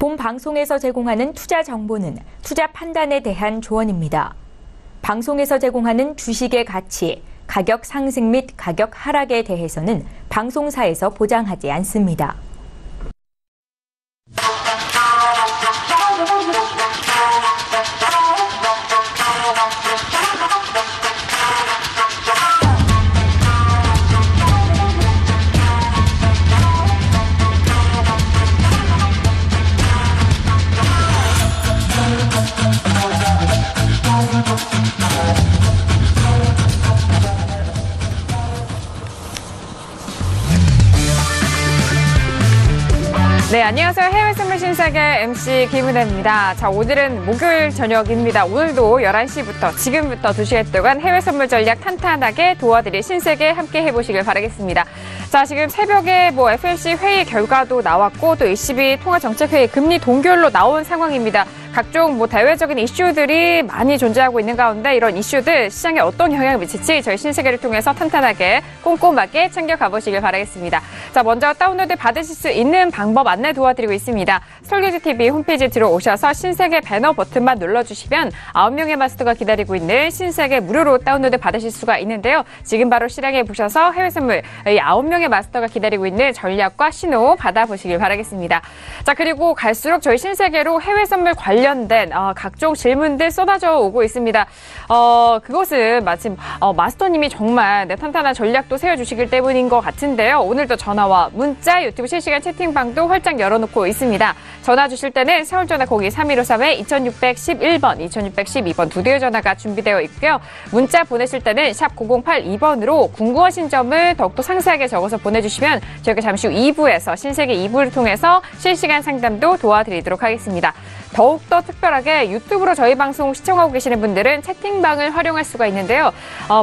본 방송에서 제공하는 투자 정보는 투자 판단에 대한 조언입니다. 방송에서 제공하는 주식의 가치, 가격 상승 및 가격 하락에 대해서는 방송사에서 보장하지 않습니다. 네, 안녕하세요. 해외 선물 신세계 MC 김은혜입니다. 자, 오늘은 목요일 저녁입니다. 오늘도 11시부터 지금부터 2시간 동안 해외 선물 전략 탄탄하게 도와드릴 신세계 함께 해보시길 바라겠습니다. 자, 지금 새벽에 FOMC 회의 결과도 나왔고 또 ECB 통화정책회의 금리 동결로 나온 상황입니다. 각종 대외적인 이슈들이 많이 존재하고 있는 가운데 이런 이슈들 시장에 어떤 영향을 미칠지 저희 신세계를 통해서 탄탄하게 꼼꼼하게 챙겨가 보시길 바라겠습니다. 자, 먼저 다운로드 받으실 수 있는 방법 안내 도와드리고 있습니다. 설계지TV 홈페이지에 들어오셔서 신세계 배너 버튼만 눌러주시면 9명의 마스터가 기다리고 있는 신세계 무료로 다운로드 받으실 수가 있는데요. 지금 바로 실행해 보셔서 해외 선물 9명의 마스터가 기다리고 있는 전략과 신호 받아보시길 바라겠습니다. 자, 그리고 갈수록 저희 신세계로 해외 선물 관련된 각종 질문들 쏟아져 오고 있습니다. 그것은 마침 마스터님이 정말 탄탄한 전략도 세워주시기 때문인 것 같은데요. 오늘도 전화와 문자, 유튜브 실시간 채팅방도 활짝 열어놓고 있습니다. 전화 주실 때는 서울전화 02-3153-2611번, 2612번 두 대의 전화가 준비되어 있고요. 문자 보내실 때는 샵 9082번으로 궁금하신 점을 더욱더 상세하게 적어서 보내주시면 저희가 잠시 후 2부에서 신세계 2부를 통해서 실시간 상담도 도와드리도록 하겠습니다. 더욱더 특별하게 유튜브로 저희 방송 시청하고 계시는 분들은 채팅방을 활용할 수가 있는데요.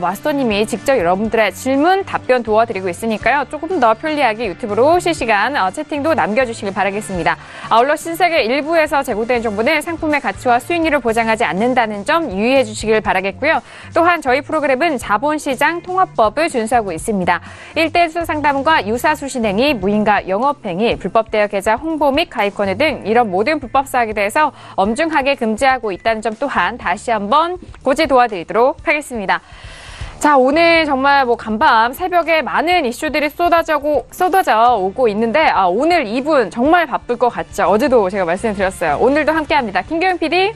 마스터님이 직접 여러분들의 질문, 답변 도와드리고 있으니까요. 조금 더 편리하게 유튜브로 실시간 채팅도 남겨주시길 바라겠습니다. 아울러 신세계 1부에서 제공되는 정보는 상품의 가치와 수익률을 보장하지 않는다는 점 유의해 주시길 바라겠고요. 또한 저희 프로그램은 자본시장 통합법을 준수하고 있습니다. 1대1 수상담과 유사수신행위, 무인가 영업행위, 불법 대여 계좌 홍보 및 가입 권유 등 이런 모든 불법 사항에 대해서 엄중하게 금지하고 있다는 점 또한 다시 한번 고지 도와드리도록 하겠습니다. 자, 오늘 정말 간밤 새벽에 많은 이슈들이 쏟아져 오고 있는데 오늘 2분 정말 바쁠 것 같죠? 어제도 제가 말씀드렸어요. 오늘도 함께합니다. 김경윤 PD.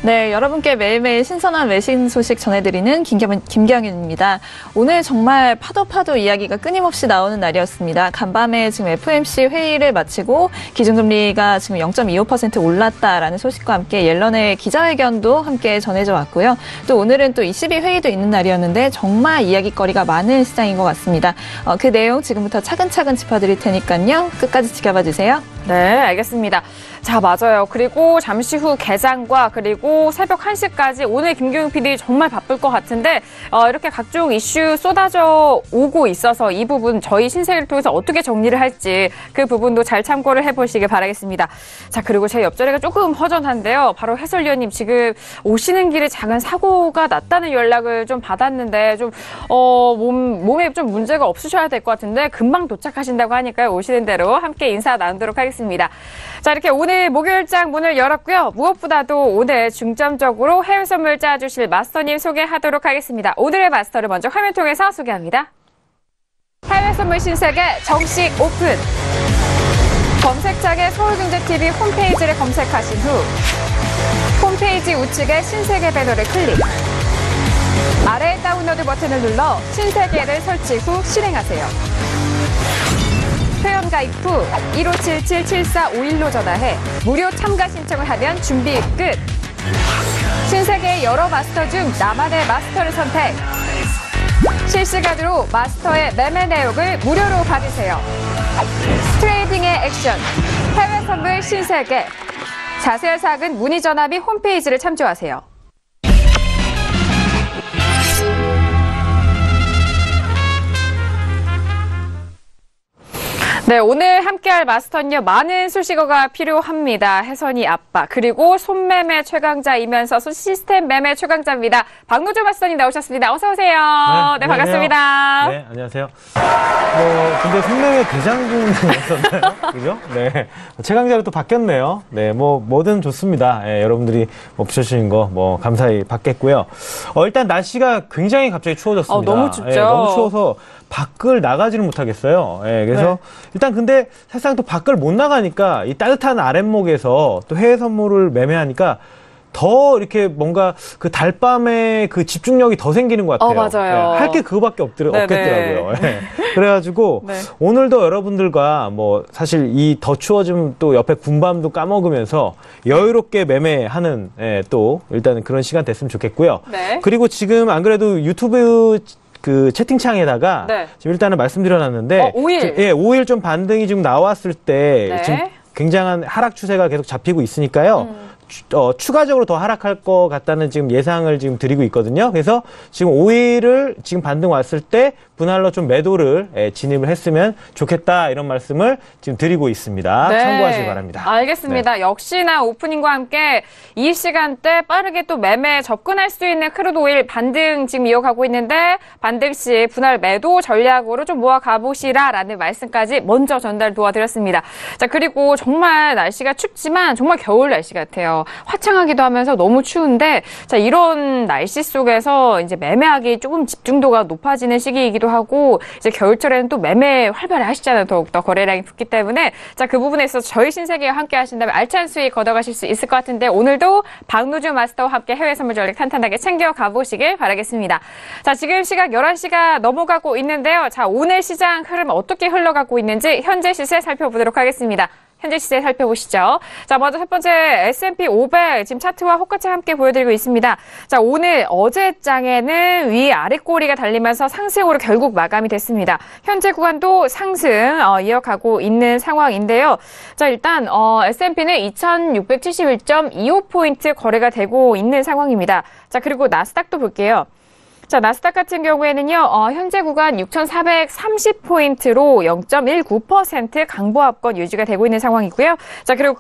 네, 여러분께 매일매일 신선한 외신 소식 전해드리는 김경윤입니다. 오늘 정말 파도 이야기가 끊임없이 나오는 날이었습니다. 간밤에 지금 FOMC 회의를 마치고 기준금리가 지금 0.25% 올랐다라는 소식과 함께 옐런의 기자회견도 함께 전해져 왔고요. 또 오늘은 또 ECB 회의도 있는 날이었는데 정말 이야기거리가 많은 시장인 것 같습니다. 그 내용 지금부터 차근차근 짚어드릴 테니까요. 끝까지 지켜봐 주세요. 네, 알겠습니다. 자, 맞아요. 그리고 잠시 후 개장과 그리고 새벽 1시까지 오늘 김경윤 PD 정말 바쁠 것 같은데 이렇게 각종 이슈 쏟아져 오고 있어서 이 부분 저희 신세계를 통해서 어떻게 정리를 할지 그 부분도 잘 참고를 해보시길 바라겠습니다. 자, 그리고 제 옆자리가 조금 허전한데요. 바로 해설위원님 지금 오시는 길에 작은 사고가 났다는 연락을 좀 받았는데 좀 몸에 좀 문제가 없으셔야 될 것 같은데 금방 도착하신다고 하니까요. 오시는 대로 함께 인사 나누도록 하겠습니다. 자, 이렇게 오늘 목요일장 문을 열었고요. 무엇보다도 오늘 중점적으로 해외 선물 짜주실 마스터님 소개하도록 하겠습니다. 오늘의 마스터를 먼저 화면 통해서 소개합니다. 해외 선물 신세계 정식 오픈. 검색창에 서울경제TV 홈페이지를 검색하신 후 홈페이지 우측에 신세계 배너를 클릭. 아래 다운로드 버튼을 눌러 신세계를 설치 후 실행하세요. 회원가입 후 1577-7451로 전화해 무료 참가 신청을 하면 준비 끝. 신세계의 여러 마스터 중 나만의 마스터를 선택. 실시간으로 마스터의 매매 내역을 무료로 받으세요. 트레이딩의 액션, 해외 선물 신세계. 자세한 사항은 문의 전화 및 홈페이지를 참조하세요. 네, 오늘 함께할 마스터는요, 많은 수식어가 필요합니다. 혜선이 아빠, 그리고 손매매 최강자이면서 시스템 매매 최강자입니다. 박노조 마스터님 나오셨습니다. 어서오세요. 네, 반갑습니다. 네, 안녕하세요. 근데 손매매 대장군이었었나요? 그죠? 네. 최강자로 또 바뀌었네요. 네, 뭐든 좋습니다. 여러분들이 붙여주신 거, 감사히 받겠고요. 일단 날씨가 굉장히 갑자기 추워졌습니다. 너무 춥죠? 너무 추워서 밖을 나가지를 못하겠어요. 그래서 일단 근데 사실상 또 밖을 못 나가니까 이 따뜻한 아랫목에서 또 해외 선물을 매매하니까 더 이렇게 뭔가 그 달밤에 그 집중력이 더 생기는 것 같아요. 맞아요. 할 게 그거밖에 없겠더라고요. 그래가지고 오늘도 여러분들과 사실 이 더 추워지면 또 옆에 군밤도 까먹으면서 여유롭게 매매하는 또 일단은 그런 시간 됐으면 좋겠고요. 네. 그리고 지금 안 그래도 유튜브 그 채팅창에다가 지금 일단은 말씀드려놨는데 5일. 5일 좀 반등이 지금 나왔을 때 지금 굉장한 하락 추세가 계속 잡히고 있으니까요. 추가적으로 더 하락할 것 같다는 지금 예상을 지금 드리고 있거든요. 그래서 지금 5일을 지금 반등 왔을 때 분할로 좀 매도를 진입을 했으면 좋겠다 이런 말씀을 지금 드리고 있습니다. 참고하시기 바랍니다. 알겠습니다. 역시나 오프닝과 함께 이 시간대 빠르게 또 매매 접근할 수 있는 크루드 오일 반등 지금 이어가고 있는데 반등 시 분할 매도 전략으로 좀 모아 가보시라라는 말씀까지 먼저 전달 도와드렸습니다. 자, 그리고 정말 날씨가 춥지만 정말 겨울 날씨 같아요. 화창하기도 하면서 너무 추운데 자, 이런 날씨 속에서 이제 매매하기 조금 집중도가 높아지는 시기이기도 하고 이제 겨울철에는 또 매매 활발히 하시잖아요. 더욱더 거래량이 붙기 때문에 자, 그 부분에 있어서 저희 신세계와 함께 하신다면 알찬 수익 걷어가실 수 있을 것 같은데 오늘도 박노주 마스터와 함께 해외 선물 전략 탄탄하게 챙겨가 보시길 바라겠습니다. 자, 지금 시각 11시가 넘어가고 있는데요. 자, 오늘 시장 흐름 어떻게 흘러가고 있는지 현재 시세 살펴보도록 하겠습니다. 현재 시세 살펴보시죠. 자, 먼저 첫 번째 S&P 500 지금 차트와 호가차 함께 보여드리고 있습니다. 자, 오늘 어제장에는 위 아래 꼬리가 달리면서 상승으로 결국 마감이 됐습니다. 현재 구간도 상승 이어가고 있는 상황인데요. 자, 일단 S&P는 2671.25포인트 거래가 되고 있는 상황입니다. 자, 그리고 나스닥도 볼게요. 자, 나스닥 같은 경우에는요, 현재 구간 6,430포인트로 0.19% 강보합권 유지가 되고 있는 상황이고요. 자, 그리고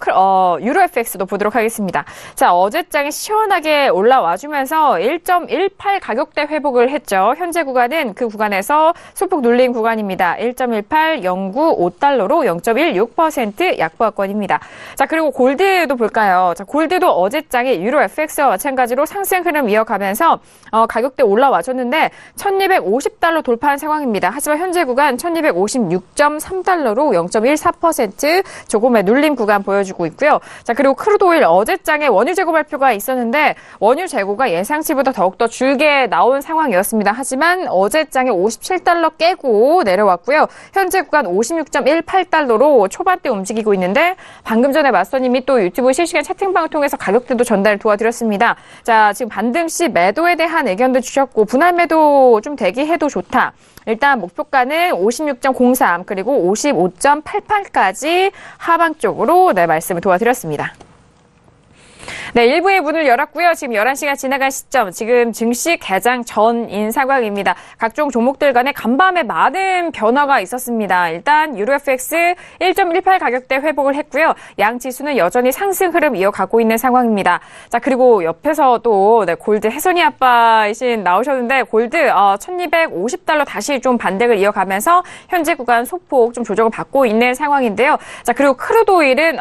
유로 FX도 보도록 하겠습니다. 자, 어제장에 시원하게 올라와주면서 1.18 가격대 회복을 했죠. 현재 구간은 그 구간에서 소폭 눌린 구간입니다. 1.18 영구 5달러로 0.16% 약보합권입니다. 자, 그리고 골드도 볼까요? 자, 골드도 어제장에 유로 FX와 마찬가지로 상승 흐름 이어가면서 가격대 올라와 줬는데 1250달러 돌파한 상황입니다. 하지만 현재 구간 1256.3달러로 0.14% 조금의 눌림 구간 보여주고 있고요. 자, 그리고 크루드 오일 어제장에 원유 재고 발표가 있었는데 원유 재고가 예상치보다 더욱더 줄게 나온 상황이었습니다. 하지만 어제장에 57달러 깨고 내려왔고요. 현재 구간 56.18달러로 초반대 움직이고 있는데 방금 전에 마스터님이 또 유튜브 실시간 채팅방을 통해서 가격대도 전달 도와드렸습니다. 자, 지금 반등 시 매도에 대한 의견도 주셨고 분할 매도 좀 대기해도 좋다. 일단 목표가는 56.03 그리고 55.88까지 하방 쪽으로 말씀을 도와드렸습니다. 네, 1부의 문을 열었고요. 지금 11시가 지나간 시점, 지금 증시 개장 전인 상황입니다. 각종 종목들 간에 간밤에 많은 변화가 있었습니다. 일단 유로 FX 1.18 가격대 회복을 했고요. 양 지수는 여전히 상승 흐름 이어가고 있는 상황입니다. 자, 그리고 옆에서 또 골드 혜선이 아빠이신 나오셨는데 골드 1250달러 다시 좀 반등을 이어가면서 현재 구간 소폭 좀 조정을 받고 있는 상황인데요. 자, 그리고 크루드 오일은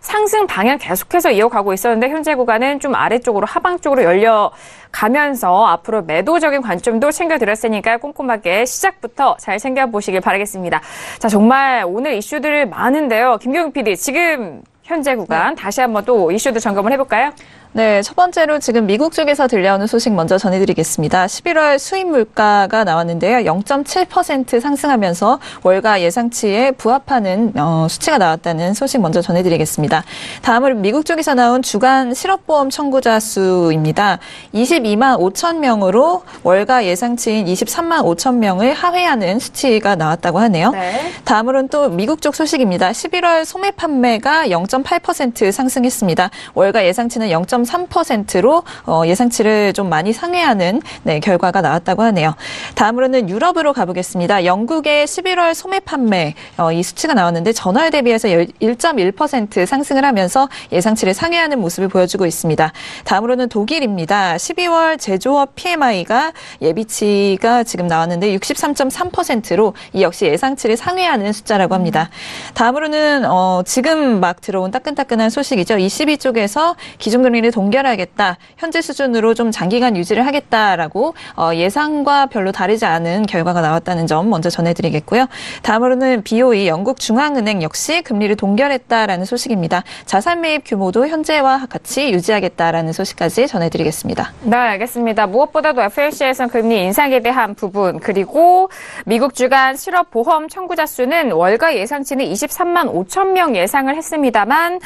상승 방향 계속해서 이어가고 있었는데 현재 구간은 좀 아래쪽으로 하방 쪽으로 열려가면서 앞으로 매도적인 관점도 챙겨드렸으니까 꼼꼼하게 시작부터 잘 챙겨보시길 바라겠습니다. 자, 정말 오늘 이슈들 많은데요. 김경욱 PD, 지금 현재 구간 다시 한번 또 이슈도 점검을 해볼까요? 네, 첫 번째로 지금 미국 쪽에서 들려오는 소식 먼저 전해드리겠습니다. 11월 수입 물가가 나왔는데요. 0.7% 상승하면서 월가 예상치에 부합하는 수치가 나왔다는 소식 먼저 전해드리겠습니다. 다음으로 미국 쪽에서 나온 주간 실업보험 청구자 수입니다. 22만 5천 명으로 월가 예상치인 23만 5천 명을 하회하는 수치가 나왔다고 하네요. 네. 다음으로는 또 미국 쪽 소식입니다. 11월 소매 판매가 0.8% 상승했습니다. 월가 예상치는 0.3% 63.3%로 예상치를 좀 많이 상회하는 결과가 나왔다고 하네요. 다음으로는 유럽으로 가보겠습니다. 영국의 11월 소매 판매 이 수치가 나왔는데 전월 대비해서 1.1% 상승을 하면서 예상치를 상회하는 모습을 보여주고 있습니다. 다음으로는 독일입니다. 12월 제조업 PMI가 예비치가 지금 나왔는데 63.3%로 이 역시 예상치를 상회하는 숫자라고 합니다. 다음으로는 지금 막 들어온 따끈따끈한 소식이죠. ECB 쪽에서 기준금리를 동결하겠다. 현재 수준으로 좀 장기간 유지를 하겠다라고 예상과 별로 다르지 않은 결과가 나왔다는 점 먼저 전해드리겠고요. 다음으로는 BOE 영국 중앙은행 역시 금리를 동결했다라는 소식입니다. 자산 매입 규모도 현재와 같이 유지하겠다라는 소식까지 전해드리겠습니다. 네, 알겠습니다. 무엇보다도 FOMC에서는 금리 인상에 대한 부분 그리고 미국 주간 실업보험 청구자 수는 월가 예상치는 23만 5천 명 예상을 했습니다만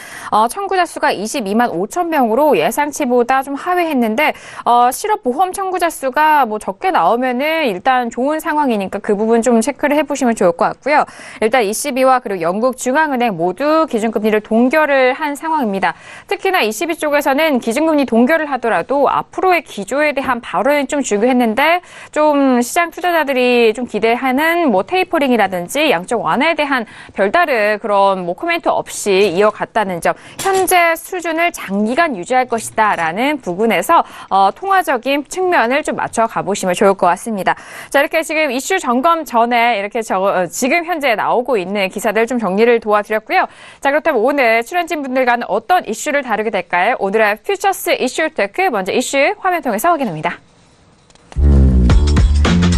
청구자 수가 22만 5천 명으로 예상치보다 좀 하회했는데 실업보험 청구자 수가 뭐 적게 나오면은 일단 좋은 상황이니까 그 부분 좀 체크를 해보시면 좋을 것 같고요. 일단 ECB와 그리고 영국 중앙은행 모두 기준금리를 동결을 한 상황입니다. 특히나 ECB 쪽에서는 기준금리 동결을 하더라도 앞으로의 기조에 대한 발언이 좀 중요했는데 좀 시장 투자자들이 좀 기대하는 뭐 테이퍼링이라든지 양적 완화에 대한 별다른 그런 뭐 코멘트 없이 이어갔다는 점, 현재 수준을 장기간 유지할 것이다라는 부분에서 통화적인 측면을 좀 맞춰 가보시면 좋을 것 같습니다. 자, 이렇게 지금 이슈 점검 전에 이렇게 지금 현재 나오고 있는 기사들 좀 정리를 도와드렸고요. 자, 그렇다면 오늘 출연진 분들과는 어떤 이슈를 다루게 될까요? 오늘의 퓨처스 이슈 테크 먼저 이슈 화면 통해서 확인합니다.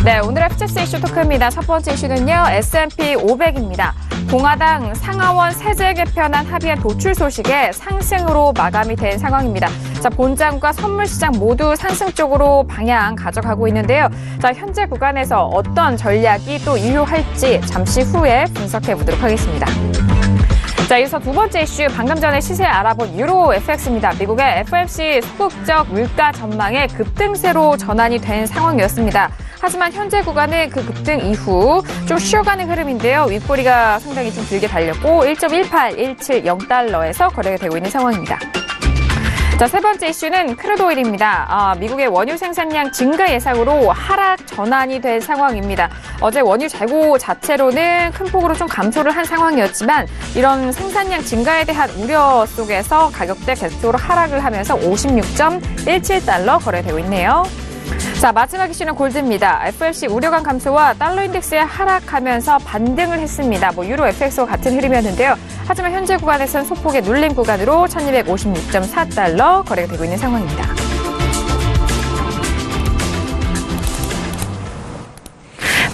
네, 오늘의 퓨처스 이슈 토크입니다. 첫 번째 이슈는요, S&P 500입니다. 공화당 상하원 세제 개편안 합의안 도출 소식에 상승으로 마감이 된 상황입니다. 자, 본장과 선물 시장 모두 상승 쪽으로 방향 가져가고 있는데요. 자, 현재 구간에서 어떤 전략이 또 유효할지 잠시 후에 분석해 보도록 하겠습니다. 자, 이어서 두 번째 이슈, 방금 전에 시세 알아본 유로 FX입니다. 미국의 FOMC 소극적 물가 전망에 급등세로 전환이 된 상황이었습니다. 하지만 현재 구간은 그 급등 이후 좀 쉬어가는 흐름인데요. 윗꼬리가 상당히 좀 길게 달렸고 1.18170달러에서 거래가 되고 있는 상황입니다. 자, 세 번째 이슈는 크루드 오일입니다. 미국의 원유 생산량 증가 예상으로 하락 전환이 된 상황입니다. 어제 원유 재고 자체로는 큰 폭으로 좀 감소를 한 상황이었지만 이런 생산량 증가에 대한 우려 속에서 가격대 계속적으로 하락을 하면서 56.17달러 거래되고 있네요. 자, 마지막 이슈는 골드입니다. FOMC 우려감 감소와 달러 인덱스에 하락하면서 반등을 했습니다. 유로 FX와 같은 흐름이었는데요. 하지만 현재 구간에서는 소폭의 눌림 구간으로 1256.4달러 거래가 되고 있는 상황입니다.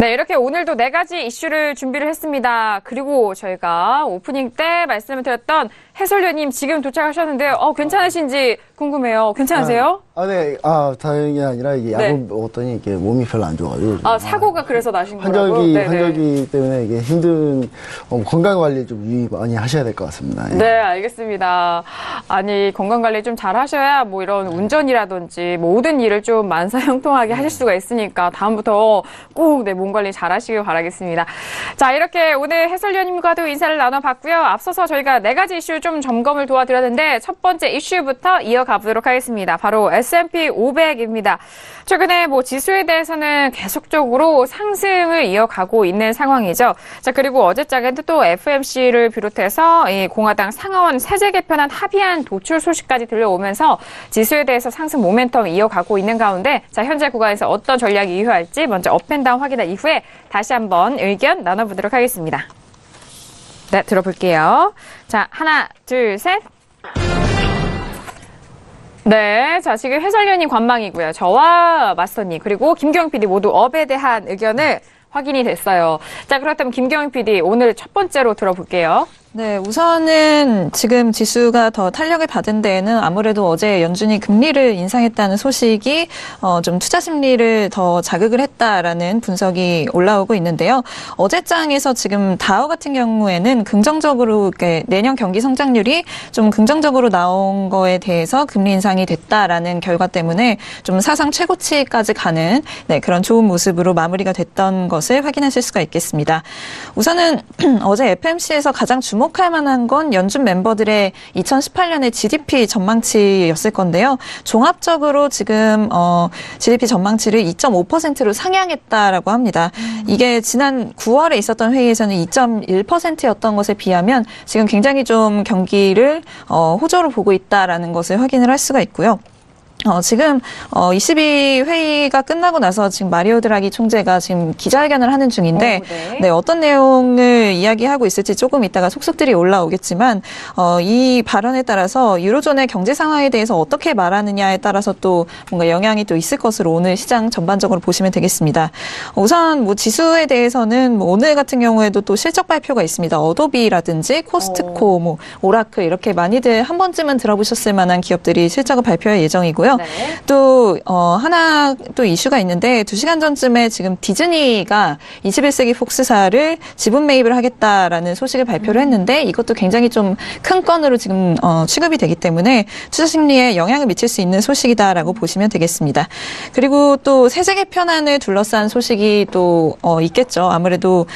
네, 이렇게 오늘도 4가지 이슈를 준비를 했습니다. 그리고 저희가 오프닝 때 말씀을 드렸던 해설위원님 지금 도착하셨는데요. 괜찮으신지 궁금해요. 괜찮으세요? 네. 다행이 아니라 이게 약을 먹었더니 이게 몸이 별로 안 좋아가지고. 사고가 그래서 나신 거라고요? 환절기 때문에 이게 힘든 건강 관리 좀 유의 많이 하셔야 될 것 같습니다. 예. 네, 알겠습니다. 아니, 건강 관리 좀 잘 하셔야 이런 운전이라든지 모든 일을 좀 만사형통하게 하실 수가 있으니까 다음부터 꼭 몸 관리 잘 하시길 바라겠습니다. 자, 이렇게 오늘 해설위원님과도 인사를 나눠봤고요. 앞서서 저희가 4가지 이슈 좀 점검을 도와드렸는데 첫 번째 이슈부터 이어가 보도록 하겠습니다. 바로 S&P 500입니다. 최근에 지수에 대해서는 계속적으로 상승을 이어가고 있는 상황이죠. 자, 그리고 어제장에도 또 FOMC를 비롯해서 이 공화당 상하원 세제 개편안 합의안 도출 소식까지 들려오면서 지수에 대해서 상승 모멘텀 이어가고 있는 가운데 자, 현재 구간에서 어떤 전략이 유효할지 먼저 업앤다운 확인한 이후에 다시 한번 의견 나눠보도록 하겠습니다. 네, 들어볼게요. 자, 하나, 둘, 셋. 네, 자, 지금 해설위원님 관망이고요. 저와 마스터님 그리고 김경영 PD 모두 업에 대한 의견을 확인이 됐어요. 자, 그렇다면 김경영 PD 오늘 첫 번째로 들어볼게요. 네, 우선은 지금 지수가 더 탄력을 받은 데에는 아무래도 어제 연준이 금리를 인상했다는 소식이 좀 투자 심리를 더 자극을 했다라는 분석이 올라오고 있는데요. 어제장에서 지금 다우 같은 경우에는 긍정적으로 내년 경기 성장률이 좀 긍정적으로 나온 거에 대해서 금리 인상이 됐다라는 결과 때문에 좀 사상 최고치까지 가는 그런 좋은 모습으로 마무리가 됐던 것을 확인하실 수가 있겠습니다. 우선은 어제 FOMC에서 가장 주목했던 주목할 만한 건 연준 멤버들의 2018년의 GDP 전망치였을 건데요. 종합적으로 지금 GDP 전망치를 2.5%로 상향했다라고 합니다. 이게 지난 9월에 있었던 회의에서는 2.1%였던 것에 비하면 지금 굉장히 좀 경기를 호조로 보고 있다라는 것을 확인을 할 수가 있고요. 지금 22회의가 끝나고 나서 지금 마리오 드라기 총재가 지금 기자회견을 하는 중인데 네, 어떤 내용을 이야기하고 있을지 조금 이따가 속속들이 올라오겠지만 이 발언에 따라서 유로존의 경제 상황에 대해서 어떻게 말하느냐에 따라서 또 뭔가 영향이 또 있을 것으로 오늘 시장 전반적으로 보시면 되겠습니다. 우선 뭐 지수에 대해서는 뭐 오늘 같은 경우에도 또 실적 발표가 있습니다. 어도비라든지 코스트코, 뭐 오라클 이렇게 많이들 한 번쯤은 들어보셨을 만한 기업들이 실적을 발표할 예정이고요. 네. 또 하나 또 이슈가 있는데 2시간 전쯤에 지금 디즈니가 21세기 폭스사를 지분 매입을 하겠다라는 소식을 발표를 했는데 이것도 굉장히 좀 큰 건으로 지금 취급이 되기 때문에 투자 심리에 영향을 미칠 수 있는 소식이다라고 보시면 되겠습니다. 그리고 또 세제 개편안을 둘러싼 소식이 또 있겠죠. 아무래도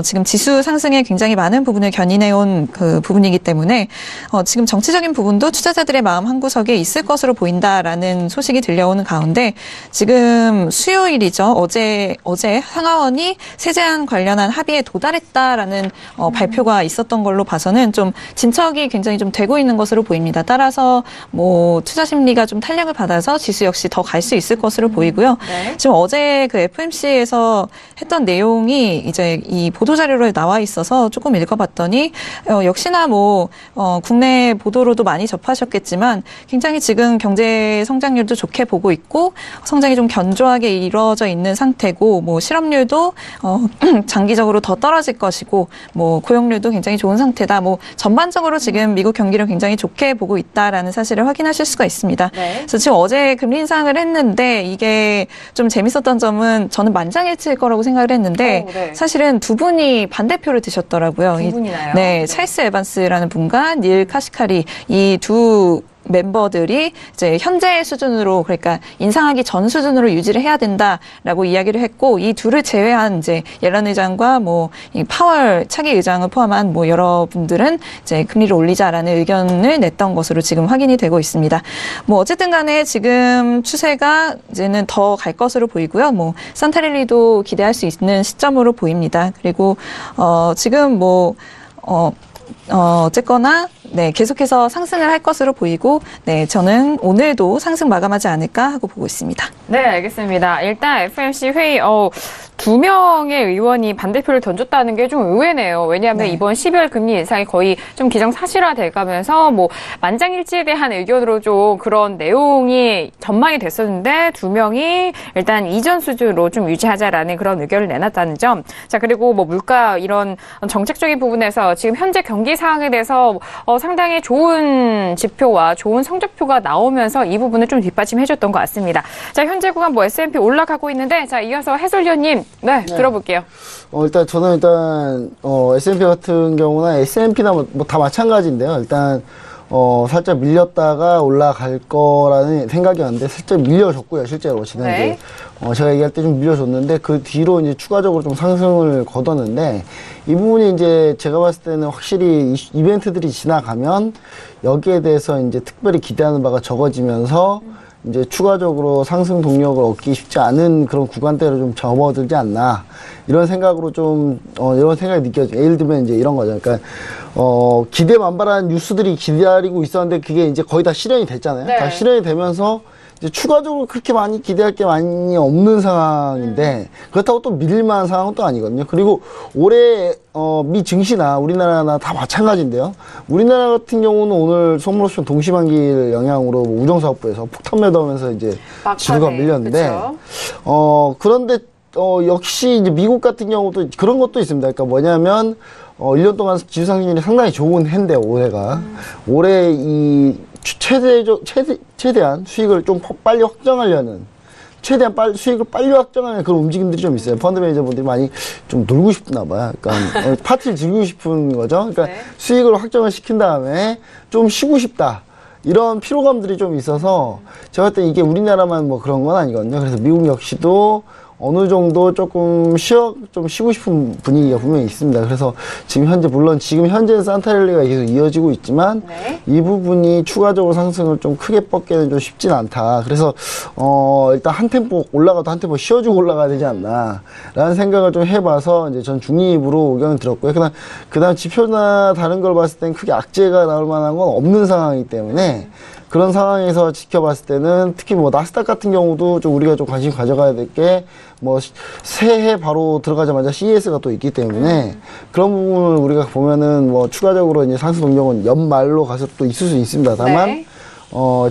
지금 지수 상승에 굉장히 많은 부분을 견인해온 그 부분이기 때문에 지금 정치적인 부분도 투자자들의 마음 한구석에 있을 것으로 보인다라는 소식이 들려오는 가운데 지금 수요일이죠. 어제 상하원이 세제안 관련한 합의에 도달했다라는 발표가 있었던 걸로 봐서는 좀 진척이 굉장히 좀 되고 있는 것으로 보입니다. 따라서 뭐 투자 심리가 좀 탄력을 받아서 지수 역시 더 갈 수 있을 것으로 보이고요. 네. 지금 어제 그 FMC에서 했던 내용이 이제 이 보도 자료로 나와 있어서 조금 읽어봤더니 역시나 뭐 국내 보도로도 많이 접하셨겠지만 굉장히 지금 경제 성장률도 좋게 보고 있고 성장이 좀 견조하게 이루어져 있는 상태고 뭐 실업률도 장기적으로 더 떨어질 것이고 뭐 고용률도 굉장히 좋은 상태다. 뭐 전반적으로 지금 미국 경기를 굉장히 좋게 보고 있다라는 사실을 확인하실 수가 있습니다. 네. 그래서 지금 어제 금리 인상을 했는데 이게 좀 재밌었던 점은 저는 만장일치일 거라고 생각을 했는데 네. 사실은 두 분이 반대표를 드셨더라고요. 두 분이나요? 네, 찰스 에반스라는 분과 닐 카시카리 이 두 멤버들이 이제 현재 수준으로 그러니까 인상하기 전 수준으로 유지를 해야 된다라고 이야기를 했고 이 둘을 제외한 이제 옐런 의장과 뭐 이 파월 차기 의장을 포함한 뭐 여러분들은 이제 금리를 올리자라는 의견을 냈던 것으로 지금 확인이 되고 있습니다. 뭐 어쨌든 간에 지금 추세가 이제는 더 갈 것으로 보이고요. 뭐 산타랠리도 기대할 수 있는 시점으로 보입니다. 그리고 지금 뭐 어쨌거나 네, 계속해서 상승을 할 것으로 보이고, 네, 저는 오늘도 상승 마감하지 않을까 하고 보고 있습니다. 네, 알겠습니다. 일단 FMC 회의, 2명의 의원이 반대표를 던졌다는 게 좀 의외네요. 왜냐하면 네. 이번 12월 금리 인상이 거의 좀 기정사실화 돼가면서 뭐 만장일치에 대한 의견으로 좀 그런 내용이 전망이 됐었는데 2명이 일단 이전 수준으로 좀 유지하자라는 그런 의견을 내놨다는 점. 자, 그리고 뭐 물가 이런 정책적인 부분에서 지금 현재 경기 상황에 대해서 상당히 좋은 지표와 좋은 성적표가 나오면서 이 부분을 좀 뒷받침해줬던 것 같습니다. 자, 현재 구간 뭐 S&P 올라가고 있는데 자, 이어서 해설위원님 네, 들어볼게요. 일단 저는 S&P 같은 경우나 S&P나 뭐 다 마찬가지인데요. 일단 살짝 밀렸다가 올라갈 거라는 생각이었는데 살짝 밀려줬고요, 실제로 지난주에. 네. 제가 얘기할 때 좀 밀려줬는데 그 뒤로 이제 추가적으로 좀 상승을 거뒀는데 이 부분이 이제 제가 봤을 때는 확실히 이벤트들이 지나가면 여기에 대해서 이제 특별히 기대하는 바가 적어지면서 이제 추가적으로 상승 동력을 얻기 쉽지 않은 그런 구간대로 좀 접어들지 않나 이런 생각으로 좀 이런 생각이 느껴져요. 예를 들면 이제 이런 거죠. 그러니까 기대 만발한 뉴스들이 기다리고 있었는데 그게 이제 거의 다 실현이 됐잖아요. 네. 다 실현이 되면서 이제 추가적으로 그렇게 많이 기대할 게 많이 없는 상황인데 그렇다고 또 밀릴만한 상황은 또 아니거든요. 그리고 올해 미 증시나 우리나라나 다 마찬가지인데요. 우리나라 같은 경우는 오늘 선물옵션 동시반기일 영향으로 우정사업부에서 폭탄 매도하면서 이제 지수가 밀렸는데 그런데 역시 이제 미국 같은 경우도 그런 것도 있습니다. 그러니까 뭐냐면 1년 동안 지수 상승률이 상당히 좋은 해인데 올해가 올해 이 최대한 수익을 좀 빨리 확정하려는 최대한 수익을 빨리 확정하는 그런 움직임들이 좀 있어요. 펀드 매니저분들이 많이 좀 놀고 싶나 봐요. 그러니까 파티를 즐기고 싶은 거죠. 그러니까 네. 수익을 확정을 시킨 다음에 좀 쉬고 싶다. 이런 피로감들이 좀 있어서 제가 볼 때 이게 우리나라만 뭐 그런 건 아니거든요. 그래서 미국 역시도 어느 정도 조금 좀 쉬고 싶은 분위기가 분명히 있습니다. 그래서 지금 현재 산타랠리가 계속 이어지고 있지만 네. 이 부분이 추가적으로 상승을 좀 크게 뻗기는 좀 쉽진 않다. 그래서 일단 한 템포 올라가도 한 템포 쉬어주고 올라가야 되지 않나 라는 생각을 좀 해봐서 이제 전 중립으로 의견을 들었고요. 그다음 지표나 다른 걸 봤을 땐 크게 악재가 나올 만한 건 없는 상황이기 때문에 그런 상황에서 지켜봤을 때는 특히 뭐 나스닥 같은 경우도 좀 우리가 좀 관심 가져가야 될 게 뭐 새해 바로 들어가자마자 CES가 또 있기 때문에 그런 부분을 우리가 보면은 뭐 추가적으로 이제 상승 동력은 연말로 가서 또 있을 수 있습니다. 다만 네.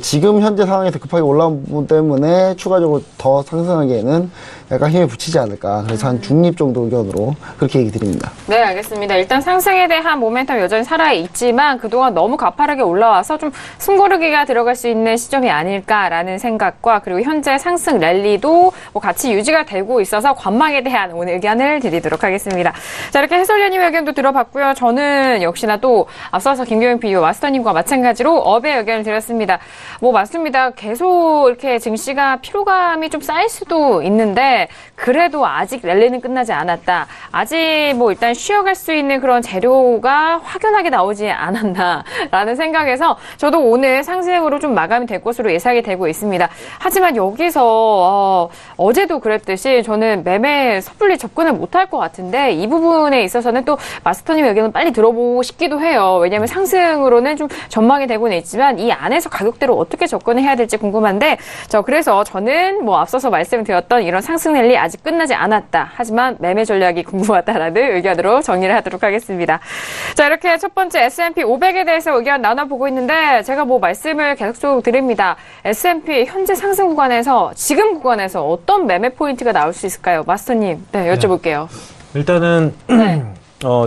지금 현재 상황에서 급하게 올라온 부분 때문에 추가적으로 더 상승하기에는 약간 힘을 붙이지 않을까. 그래서 한 중립 정도 의견으로 그렇게 얘기 드립니다. 네, 알겠습니다. 일단 상승에 대한 모멘텀 여전히 살아있지만 그동안 너무 가파르게 올라와서 좀 숨고르기가 들어갈 수 있는 시점이 아닐까라는 생각과 그리고 현재 상승 랠리도 뭐 같이 유지가 되고 있어서 관망에 대한 오늘 의견을 드리도록 하겠습니다. 자, 이렇게 해설위원님 의견도 들어봤고요. 저는 역시나 또 앞서서 김경윤 PD와 마스터님과 마찬가지로 업의 의견을 드렸습니다. 뭐 맞습니다. 계속 이렇게 증시가 피로감이 좀 쌓일 수도 있는데 그래도 아직 랠리는 끝나지 않았다. 아직 뭐 일단 쉬어갈 수 있는 그런 재료가 확연하게 나오지 않았나라는 생각에서 저도 오늘 상승으로 좀 마감이 될 것으로 예상이 되고 있습니다. 하지만 여기서 어제도 그랬듯이 저는 매매 섣불리 접근을 못할 것 같은데 이 부분에 있어서는 또 마스터님의 의견을 빨리 들어보고 싶기도 해요. 왜냐하면 상승으로는 좀 전망이 되고는 있지만 이 안에서 가격대로 어떻게 접근을 해야 될지 궁금한데 그래서 저는 뭐 앞서서 말씀드렸던 이런 상승 랠리 아직 끝나지 않았다. 하지만 매매 전략이 궁금하다라는 의견으로 정리를 하도록 하겠습니다. 자, 이렇게 첫 번째 S&P 500에 대해서 의견 나눠보고 있는데 제가 뭐 말씀을 계속 드립니다. S&P 현재 상승 구간에서 지금 구간에서 어떤 매매 포인트가 나올 수 있을까요? 마스터님, 네, 여쭤볼게요. 일단은 네.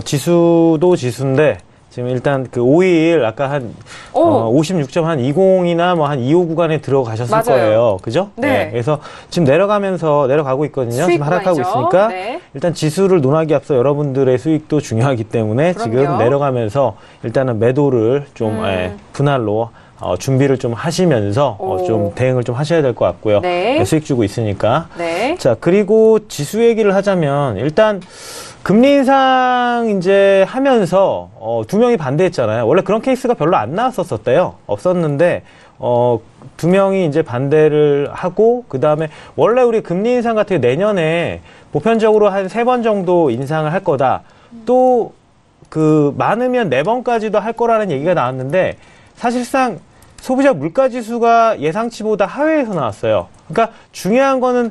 지수도 지수인데 지금 일단 그 5일 아까 한 56.20이나 뭐 한 25 구간에 들어가셨을 맞아요. 거예요. 그죠? 네. 그래서 지금 내려가고 있거든요. 지금 하락하고 구간이죠. 있으니까 네. 일단 지수를 논하기 앞서 여러분들의 수익도 중요하기 때문에 그럼요. 지금 내려가면서 일단은 매도를 좀 분할로 준비를 좀 하시면서 좀 대응을 좀 하셔야 될 것 같고요. 네. 수익 주고 있으니까. 네. 자, 그리고 지수 얘기를 하자면 일단 금리 인상 이제 하면서 두 명이 반대했잖아요. 원래 그런 케이스가 별로 안 나왔었대요. 없었는데 두 명이 이제 반대를 하고 그다음에 원래 우리 금리 인상 같은 게 내년에 보편적으로 한 3번 정도 인상을 할 거다. 또 그 많으면 4번까지도 할 거라는 얘기가 나왔는데 사실상 소비자 물가 지수가 예상치보다 하회해서 나왔어요. 그러니까 중요한 거는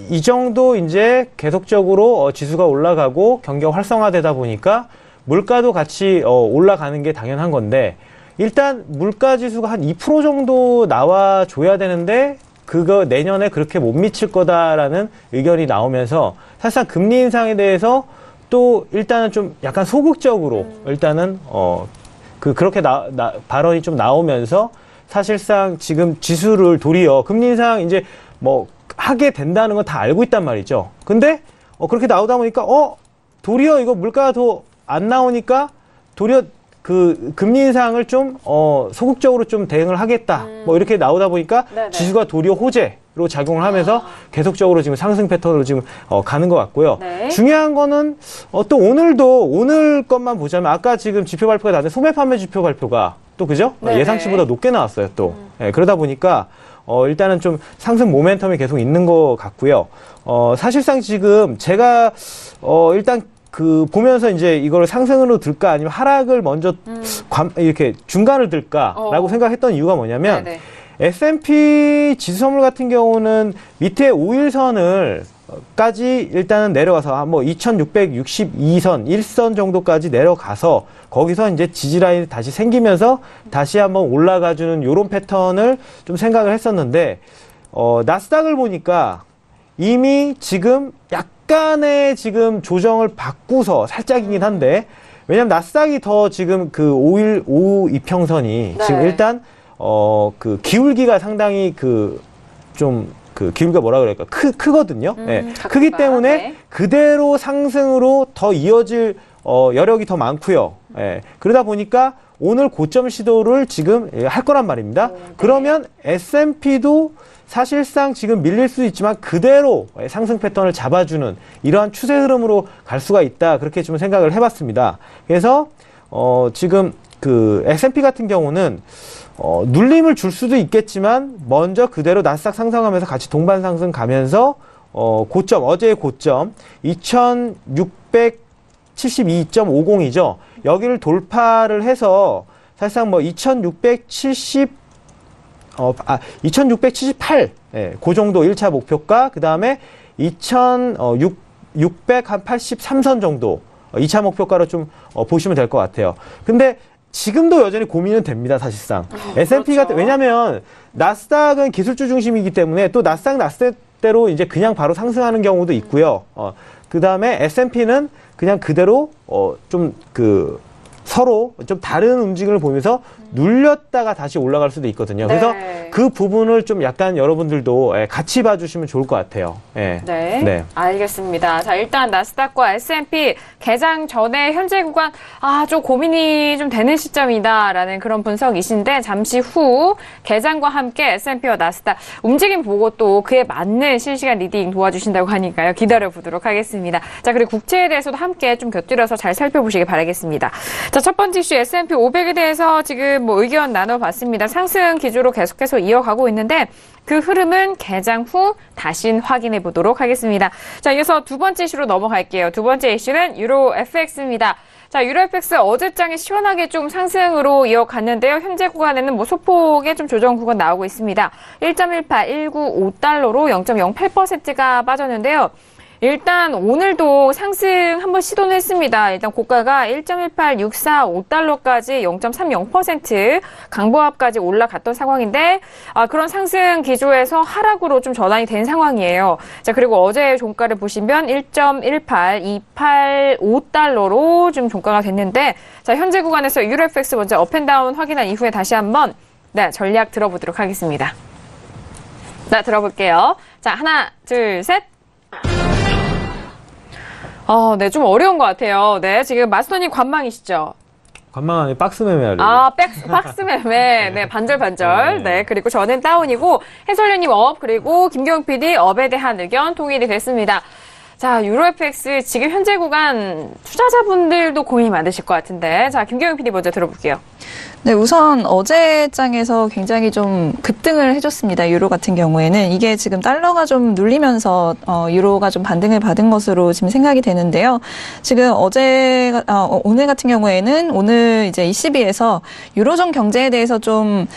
이 정도 이제 계속적으로 지수가 올라가고 경기가 활성화되다 보니까 물가도 같이 올라가는 게 당연한 건데 일단 물가 지수가 한 2% 정도 나와줘야 되는데 그거 내년에 그렇게 못 미칠 거다라는 의견이 나오면서 사실상 금리 인상에 대해서 또 일단은 좀 약간 소극적으로 일단은 그렇게 발언이 좀 나오면서 사실상 지금 지수를 도리어 금리 인상 이제 뭐 하게 된다는 건 다 알고 있단 말이죠. 근데 그렇게 나오다 보니까 도리어 이거 물가가 더 안 나오니까 도리어 그 금리 인상을 좀 소극적으로 좀 대응을 하겠다. 뭐 이렇게 나오다 보니까 네네. 지수가 도리어 호재로 작용을 하면서 계속적으로 지금 상승 패턴으로 지금 가는 것 같고요. 네. 중요한 거는 또 오늘 것만 보자면 아까 지금 지표 발표가 나왔는데 소매 판매 지표 발표가 또 그죠? 네네. 예상치보다 높게 나왔어요. 또 그러다 보니까 일단은 좀 상승 모멘텀이 계속 있는 것 같고요. 사실상 지금 제가 일단 그 보면서 이제 이걸 상승으로 들까 아니면 하락을 먼저 이렇게 중간을 들까라고 생각했던 이유가 뭐냐면 네네. S&P 지수 선물 같은 경우는 밑에 5일선을까지 일단은 내려가서 뭐 2662선, 1선 정도까지 내려가서 거기서 이제 지지라인이 다시 생기면서 다시 한번 올라가주는 요런 패턴을 좀 생각을 했었는데 나스닥을 보니까 이미 지금 약간의 지금 조정을 받고서 살짝이긴 한데 왜냐면 나스닥이 더 지금 그 5일 5 이평선이 네. 지금 일단 그 기울기가 상당히 기울기가 뭐라 그럴까 크거든요. 네. 크기 때문에 네. 그대로 상승으로 더 이어질 여력이 더 많고요. 예. 그러다 보니까 오늘 고점 시도를 지금 할 거란 말입니다. 네. 그러면 S&P도 사실상 지금 밀릴 수 있지만 그대로 상승 패턴을 잡아주는 이러한 추세 흐름으로 갈 수가 있다. 그렇게 좀 생각을 해봤습니다. 그래서 지금 그 S&P 같은 경우는 눌림을 줄 수도 있겠지만 먼저 그대로 나스닥 상승하면서 같이 동반 상승 가면서 고점, 어제의 고점 2672.50이죠. 여기를 돌파를 해서 사실상 뭐 2678, 예, 그 정도 1차 목표가, 그 다음에 2683선 정도 2차 목표가로 좀 보시면 될 것 같아요. 근데 지금도 여전히 고민은 됩니다, 사실상. S&P 같은, 왜냐면 나스닥은 기술주 중심이기 때문에 또 나스닥대로 이제 그냥 바로 상승하는 경우도 있고요. 그 다음에 S&P는 그냥 그대로 서로 좀 다른 움직임을 보면서 눌렸다가 다시 올라갈 수도 있거든요. 그래서 네. 그 부분을 좀 약간 여러분들도 같이 봐주시면 좋을 것 같아요. 예. 네. 네. 알겠습니다. 자, 일단 나스닥과 S&P 개장 전에 현재 구간, 좀 고민이 좀 되는 시점이다라는 그런 분석이신데, 잠시 후 개장과 함께 S&P와 나스닥 움직임 보고 또 그에 맞는 실시간 리딩 도와주신다고 하니까요. 기다려 보도록 하겠습니다. 자, 그리고 국채에 대해서도 함께 좀 곁들여서 잘 살펴보시기 바라겠습니다. 자, 첫 번째 이슈 S&P 500에 대해서 지금 뭐 의견 나눠봤습니다. 상승 기조로 계속해서 이어가고 있는데 그 흐름은 개장 후 다시 확인해 보도록 하겠습니다. 자, 이어서 두 번째 이슈로 넘어갈게요. 두 번째 이슈는 유로 FX입니다. 자, 유로 FX 어제장에 시원하게 좀 상승으로 이어갔는데요. 현재 구간에는 뭐 소폭의 좀 조정 구간 나오고 있습니다. 1.18195달러로 0.08%가 빠졌는데요. 일단 오늘도 상승 한번 시도는 했습니다. 일단 고가가 1.18645달러까지 0.30% 강보합까지 올라갔던 상황인데 그런 상승 기조에서 하락으로 좀 전환이 된 상황이에요. 자, 그리고 어제 종가를 보시면 1.18285달러로 좀 종가가 됐는데 자, 현재 구간에서 유로 FX 먼저 업앤다운 확인한 이후에 다시 한번 전략 들어보도록 하겠습니다. 자, 들어볼게요. 자, 하나, 둘, 셋. 네, 좀 어려운 것 같아요. 네, 지금 마스터님 관망이시죠? 관망 안에 박스 매매하려고. 박스 매매. 네, 반절. 네, 그리고 저는 다운이고, 해설위원님 업, 그리고 김경욱 PD 업에 대한 의견 통일이 됐습니다. 자, 유로 FX 지금 현재 구간 투자자분들도 고민이 많으실 것 같은데, 자, 김경욱 PD 먼저 들어볼게요. 네, 우선 어제 장에서 굉장히 좀 급등을 해줬습니다. 유로 같은 경우에는 이게 지금 달러가 좀 눌리면서 유로가 좀 반등을 받은 것으로 지금 생각이 되는데요. 지금 오늘 같은 경우에는 오늘 이제 ECB에서 유로존 경제에 대해서 좀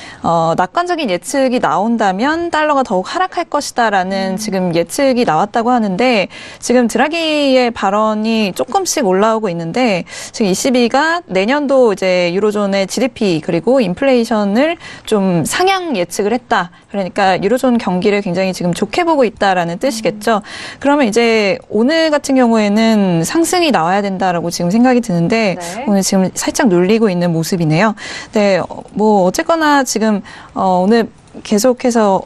낙관적인 예측이 나온다면 달러가 더욱 하락할 것이다라는 지금 예측이 나왔다고 하는데 지금 드라기의 발언이 조금씩 올라오고 있는데 지금 ECB가 내년도 이제 유로존의 GDP 그리고 인플레이션을 좀 상향 예측을 했다. 그러니까 유로존 경기를 굉장히 지금 좋게 보고 있다라는 뜻이겠죠. 그러면 이제 오늘 같은 경우에는 상승이 나와야 된다라고 지금 생각이 드는데 네. 오늘 지금 살짝 눌리고 있는 모습이네요. 네, 뭐 어쨌거나 지금 오늘 계속해서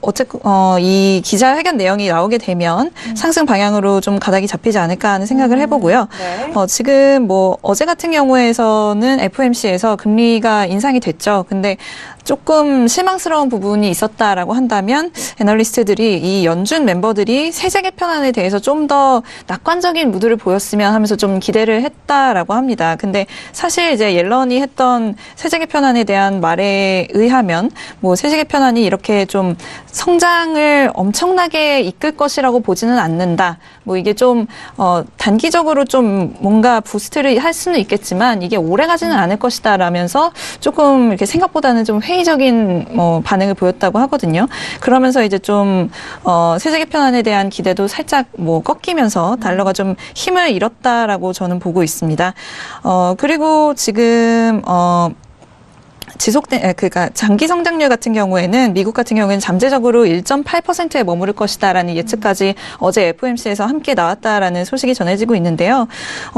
이 기자회견 내용이 나오게 되면 상승 방향으로 좀 가닥이 잡히지 않을까 하는 생각을 해보고요. 네. 지금 뭐 어제 같은 경우에서는 FOMC에서 금리가 인상이 됐죠. 근데 조금 실망스러운 부분이 있었다라고 한다면 애널리스트들이 이 연준 멤버들이 세제 개편안에 대해서 좀 더 낙관적인 무드를 보였으면 하면서 좀 기대를 했다라고 합니다. 근데 사실 이제 옐런이 했던 세제 개편안에 대한 말에 의하면 뭐 세제 개편안이 이렇게 좀 성장을 엄청나게 이끌 것이라고 보지는 않는다. 뭐 이게 좀 단기적으로 좀 뭔가 부스트를 할 수는 있겠지만 이게 오래 가지는 않을 것이다라면서 조금 이렇게 생각보다는 좀 회의적인 반응을 보였다고 하거든요. 그러면서 이제 좀 세제 개편안에 대한 기대도 살짝 뭐 꺾이면서 달러가 좀 힘을 잃었다라고 저는 보고 있습니다. 그리고 지금 그러니까 장기 성장률 같은 경우에는 미국 같은 경우에는 잠재적으로 1.8%에 머무를 것이다라는 예측까지 어제 FOMC에서 함께 나왔다라는 소식이 전해지고 있는데요.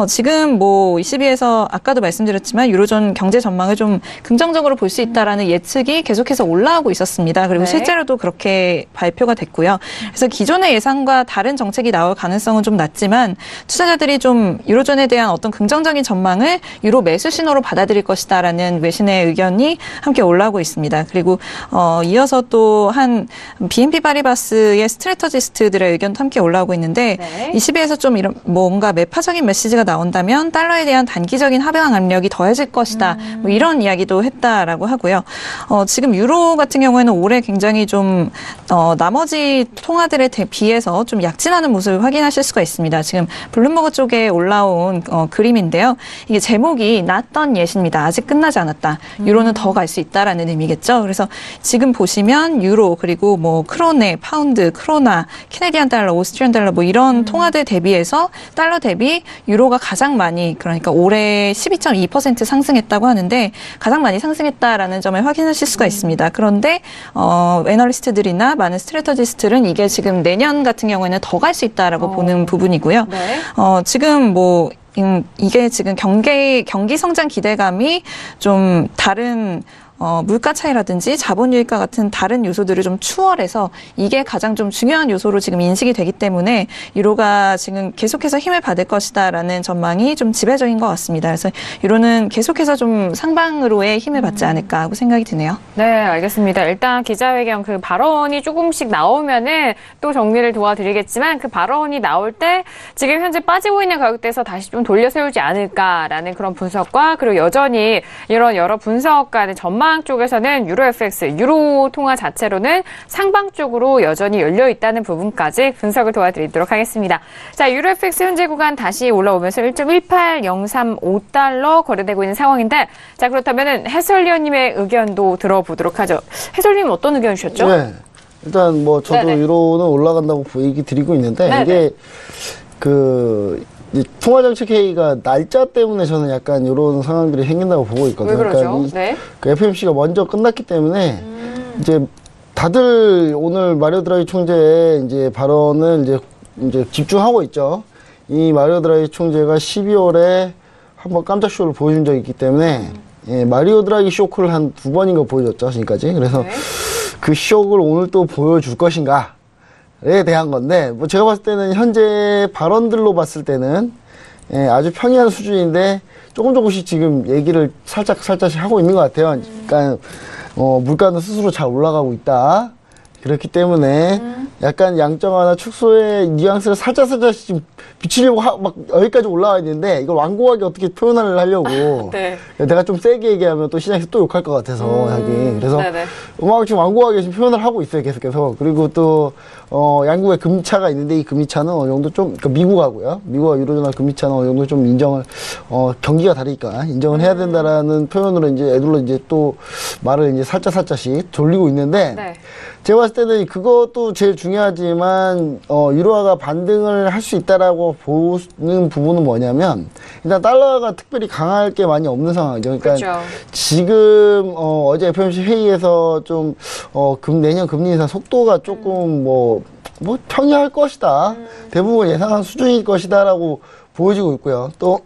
지금 뭐 ECB에서 아까도 말씀드렸지만 유로존 경제 전망을 좀 긍정적으로 볼 수 있다라는 예측이 계속해서 올라오고 있었습니다. 그리고 실제로도 그렇게 발표가 됐고요. 그래서 기존의 예상과 다른 정책이 나올 가능성은 좀 낮지만 투자자들이 좀 유로존에 대한 어떤 긍정적인 전망을 유로 매수 신호로 받아들일 것이다라는 외신의 의견이 함께 올라오고 있습니다. 그리고 이어서 또 한 BNP 파리바스의 스트래터지스트들의 의견도 함께 올라오고 있는데 ECB에서 좀 이런 뭔가 매파적인 메시지가 나온다면 달러에 대한 단기적인 하방 압력이 더해질 것이다. 뭐 이런 이야기도 했다라고 하고요. 지금 유로 같은 경우에는 올해 굉장히 좀 나머지 통화들에 비해서 좀 약진하는 모습을 확인하실 수가 있습니다. 지금 블룸버그 쪽에 올라온 그림인데요. 이게 제목이 낫던 예시입니다. 아직 끝나지 않았다. 유로는 더 갈 수 있다라는 의미겠죠. 그래서 지금 보시면 유로 그리고 뭐 크로네, 파운드, 크로나, 캐네디안 달러, 오스트리안 달러 뭐 이런 통화들 대비해서 달러 대비 유로가 가장 많이 그러니까 올해 12.2% 상승했다고 하는데 가장 많이 상승했다라는 점을 확인하실 수가 있습니다. 그런데 애널리스트들이나 많은 스트래터지스트들은 이게 지금 내년 같은 경우에는 더 갈 수 있다라고 보는 부분이고요. 지금 뭐 이게 지금 경기 성장 기대감이 좀 다른 물가 차이라든지 자본 유입과 같은 다른 요소들을 좀 추월해서 이게 가장 좀 중요한 요소로 지금 인식이 되기 때문에 유로가 지금 계속해서 힘을 받을 것이다라는 전망이 좀 지배적인 것 같습니다. 그래서 유로는 계속해서 좀 상방으로의 힘을 받지 않을까 하고 생각이 드네요. 네, 알겠습니다. 일단 기자회견 그 발언이 조금씩 나오면은 또 정리를 도와드리겠지만 그 발언이 나올 때 지금 현재 빠지고 있는 가격대에서 다시 좀 돌려 세우지 않을까라는 그런 분석과 그리고 여전히 이런 여러 분석가의 전망 쪽에서는 유로 FX, 유로 통화 자체로는 상방 쪽으로 여전히 열려 있다는 부분까지 분석을 도와드리도록 하겠습니다. 자, 유로 FX 현재 구간 다시 올라오면서 1.18035달러 거래되고 있는 상황인데, 자, 그렇다면은 해설위원님의 의견도 들어보도록 하죠. 해설위원님 어떤 의견 주셨죠? 네. 일단 뭐 저도 유로는 올라간다고 얘기 드리고 있는데 이게 통화정책 회의가 날짜 때문에 저는 약간 이런 상황들이 생긴다고 보고 있거든요. 왜 그러죠? 그러니까 그 FOMC가 먼저 끝났기 때문에 이제 다들 오늘 마리오 드라기 총재의 이제 발언을 이제 집중하고 있죠. 이 마리오 드라기 총재가 12월에 한번 깜짝 쇼를 보여준 적이 있기 때문에 마리오 드라기 쇼크를 한 2번인가 보여줬죠, 지금까지. 그래서 그 쇼를 오늘 또 보여줄 것인가? 에 대한 건데, 뭐 제가 봤을 때는 현재 발언들로 봤을 때는 아주 평이한 수준인데 조금씩 지금 얘기를 살짝씩 하고 있는 것 같아요. 그러니까 물가는 스스로 잘 올라가고 있다. 그렇기 때문에 약간 양정화나 축소의 뉘앙스를 살짝씩 지금 비치려고 막 여기까지 올라와 있는데 이걸 완고하게 어떻게 표현을 하려고 내가 좀 세게 얘기하면 또 시장에서 또 욕할 것 같아서 자기 그래서 지금 완고하게 지금 표현을 하고 있어요 계속해서. 그리고 또 양국의 금리차가 있는데 이 금리차는 어느 정도 좀 그러니까 미국하고요, 미국과 유로존하고 금리차는 어느 정도 좀 인정을 경기가 다르니까 인정을 해야 된다라는 표현으로 이제 애들로 이제 또 말을 이제 살짝씩 돌리고 있는데 제가 봤을 때는 그것도 제일 중요하지만 유로화가 반등을 할 수 있다라고 보는 부분은 뭐냐면 일단 달러가 특별히 강할 게 많이 없는 상황이죠. 그러니까 지금 어제 FOMC 회의에서 좀 내년 금리 인상 속도가 조금 뭐 평이할 것이다. 대부분 예상한 수준일 것이다라고 보여지고 있고요. 또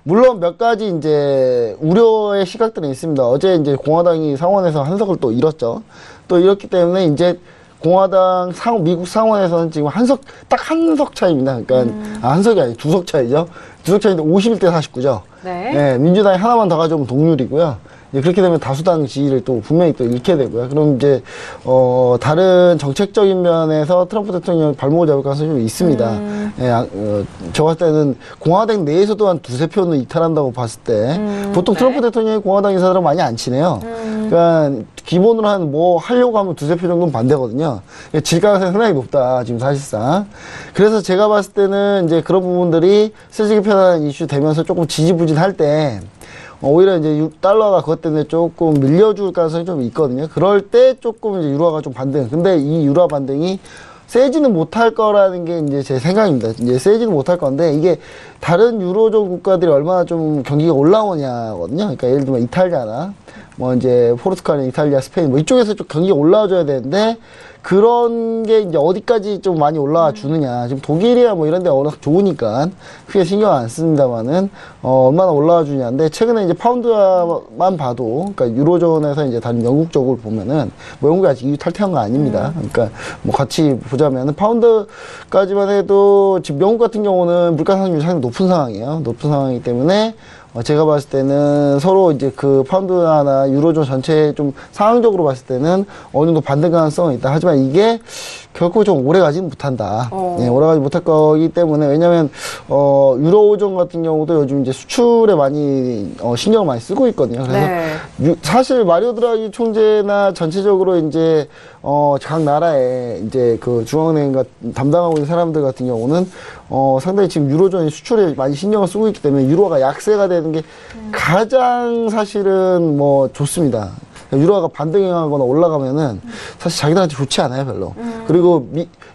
물론 몇 가지 이제 우려의 시각들은 있습니다. 어제 이제 공화당이 상원에서 한석을 또 잃었죠. 또 이렇기 때문에 이제 공화당 미국 상원에서는 지금 딱 한 석 차이입니다. 그러니까 한 석이 아니고 2석 차이죠. 2석 차이인데 51대 49죠. 민주당이 하나만 더 가져오면 동률이고요. 그렇게 되면 다수당 지지를 또 분명히 또 잃게 되고요. 그럼 이제 다른 정책적인 면에서 트럼프 대통령 발목을 잡을 가능성이 좀 있습니다. 저 봤을 때는 공화당 내에서도 한 2-3표는 이탈한다고 봤을 때 보통 트럼프 대통령이 공화당 인사들은 많이 안 친해요. 그러니까 기본으로 하려고 하면 2-3표 정도는 반대거든요. 질 가능성이 상당히 높다 지금 사실상. 그래서 제가 봤을 때는 이제 그런 부분들이 세계적인 편한 이슈 되면서 조금 지지부진할 때 오히려 이제 달러가 그것 때문에 조금 밀려줄 가능성이 좀 있거든요. 그럴 때 조금 이제 유로화가 좀 반등. 근데 이 유로화 반등이 세지는 못할 거라는 게 이제 제 생각입니다. 이제 세지는 못할 건데 이게 다른 유로존 국가들이 얼마나 좀 경기가 올라오냐거든요. 그러니까 예를 들면 이탈리아나 뭐 이제 포르투갈, 이탈리아, 스페인 뭐 이쪽에서 좀 경기가 올라와줘야 되는데 그런 게 이제 어디까지 좀 많이 올라와 주느냐. 지금 독일이야 뭐 이런 데 워낙 좋으니까 크게 신경 안 씁니다만은 얼마나 올라와 주냐인데 최근에 이제 파운드만 봐도 그러니까 유로존에서 이제 다른 영국 쪽을 보면은 뭐 영국이 아직 EU 탈퇴한 거 아닙니다. 그러니까 뭐 같이 보자면은 파운드까지만 해도 지금 영국 같은 경우는 물가 상승률이 상당히 높은 상황이에요. 높은 상황이기 때문에 제가 봤을 때는 서로 이제 그 파운드나 유로존 전체 좀 상황적으로 봤을 때는 어느 정도 반대 가능성은 있다. 하지만 이게 결코 좀 오래 가지는 못한다. 네, 오래 가지 못할 거기 때문에 왜냐면 유로존 같은 경우도 요즘 이제 수출에 많이 신경을 많이 쓰고 있거든요. 그래서 네. 사실 마리오 드라기 총재나 전체적으로 이제 각 나라의 이제 그 중앙은행 담당하고 있는 사람들 같은 경우는 상당히 지금 유로존이 수출에 많이 신경을 쓰고 있기 때문에 유로가 약세가 되는 게 가장 사실은 뭐 좋습니다. 유로화가 반등하거나 올라가면은 사실 자기들한테 좋지 않아요, 별로. 그리고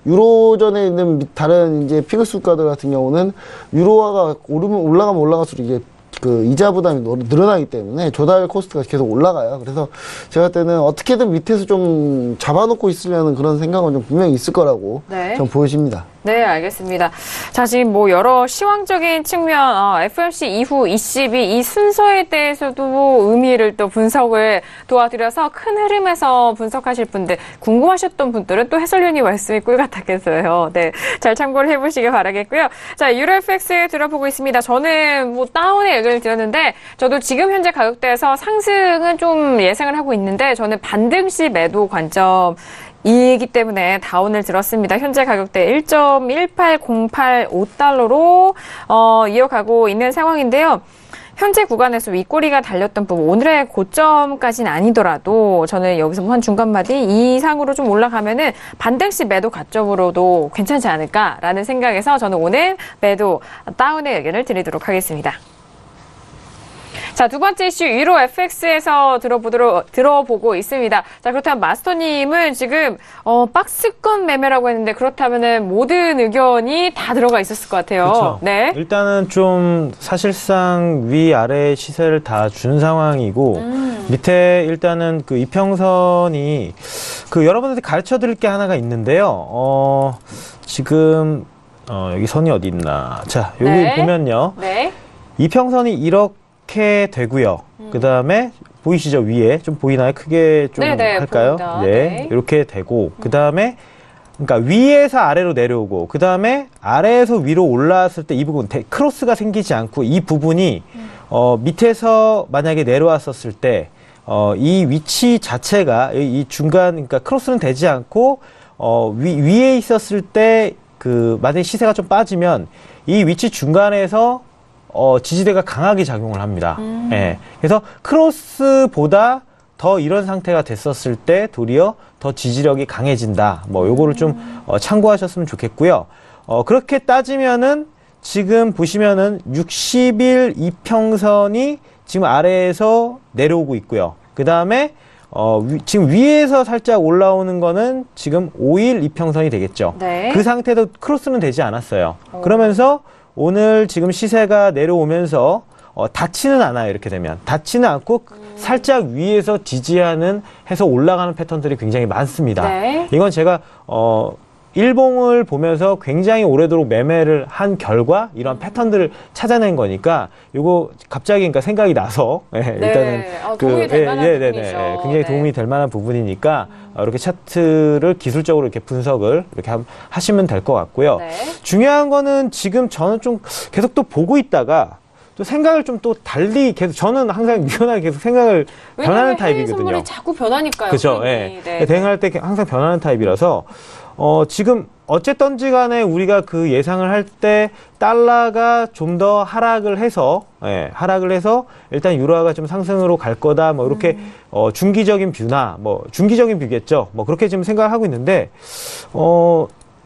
유로존에 있는 다른 이제 피그 수가들 같은 경우는 유로화가 올라가면 올라갈수록 이게 그 이자 부담이 늘어나기 때문에 조달 코스트가 계속 올라가요. 그래서 제가 때는 어떻게든 밑에서 좀 잡아놓고 있으려는 그런 생각은 좀 분명히 있을 거라고 전 보여집니다. 네, 알겠습니다. 자, 지금 뭐 여러 시황적인 측면, FOMC 이후 ECB 이 순서에 대해서도 의미를 또 분석을 도와드려서 큰 흐름에서 분석하실 분들, 궁금하셨던 분들은 또 해설위원님 말씀이 꿀 같았겠어요. 네, 잘 참고를 해보시길 바라겠고요. 자, 유로FX 들어보고 있습니다. 저는 뭐 다운의 의견을 드렸는데, 저도 지금 현재 가격대에서 상승은 좀 예상을 하고 있는데, 저는 반등 시 매도 관점, 이기 때문에 다운을 들었습니다. 현재 가격대 1.18085달러로 이어가고 있는 상황인데요. 현재 구간에서 윗꼬리가 달렸던 부분, 오늘의 고점까지는 아니더라도 저는 여기서 한 중간마디 이상으로 좀 올라가면은 반등시 매도 가점으로도 괜찮지 않을까라는 생각에서 저는 오늘 매도 다운의 의견을 드리도록 하겠습니다. 자, 두 번째 이슈 유로 FX에서 들어보고 있습니다. 자, 그렇다면 마스터님은 지금 박스권 매매라고 했는데 그렇다면은 모든 의견이 다 들어가 있었을 것 같아요. 그렇죠. 네. 일단은 좀 사실상 위아래 시세를 다 준 상황이고 밑에 일단은 그 이평선이 그 여러분들한테 가르쳐 드릴 게 하나가 있는데요. 지금 여기 선이 어디 있나? 자, 여기 보면요. 네. 이평선이 이렇게 되고요. 그 다음에 보이시죠? 위에 좀 보이나요? 크게 좀 할까요? 네, 이렇게 되고 그 다음에 그러니까 위에서 아래로 내려오고 그 다음에 아래에서 위로 올라왔을 때 이 부분 크로스가 생기지 않고 이 부분이 밑에서 만약에 내려왔었을 때 이 위치 자체가 이 중간 그러니까 크로스는 되지 않고 위에 있었을 때 그 만약에 시세가 좀 빠지면 이 위치 중간에서 지지대가 강하게 작용을 합니다. 예. 그래서 크로스보다 더 이런 상태가 됐었을 때 도리어 더 지지력이 강해진다. 뭐 요거를 좀 참고하셨으면 좋겠고요. 그렇게 따지면은 지금 보시면은 60일 이평선이 지금 아래에서 내려오고 있고요. 그 다음에 지금 위에서 살짝 올라오는 거는 지금 5일 이평선이 되겠죠. 네. 그 상태도 크로스는 되지 않았어요. 그러면서 오늘 지금 시세가 내려오면서 닿지는 않아요. 이렇게 되면 닿지는 않고 살짝 위에서 지지하는 해서 올라가는 패턴들이 굉장히 많습니다. 네. 이건 제가 일봉을 보면서 굉장히 오래도록 매매를 한 결과 이런 패턴들을 찾아낸 거니까 이거 갑자기 그러니까 생각이 나서 일단은 도움이 될 만한 부분이죠. 굉장히 도움이 될 만한 부분이니까 이렇게 차트를 기술적으로 이렇게 분석을 이렇게 하시면 될 것 같고요. 네. 중요한 거는 지금 저는 좀 계속 또 보고 있다가 또 생각을 좀 또 달리 계속 저는 항상 유연하게 계속 생각을 변하는 타입이거든요. 선물이 자꾸 변하니까요. 그렇죠. 예. 대응할 때 항상 변하는 타입이라서 지금 어쨌든지 간에 우리가 그 예상을 할 때 달러가 좀 더 하락을 해서 일단 유로화가 좀 상승으로 갈 거다 뭐 이렇게 중기적인 뷰나 뭐 중기적인 뷰겠죠. 뭐 그렇게 지금 생각을 하고 있는데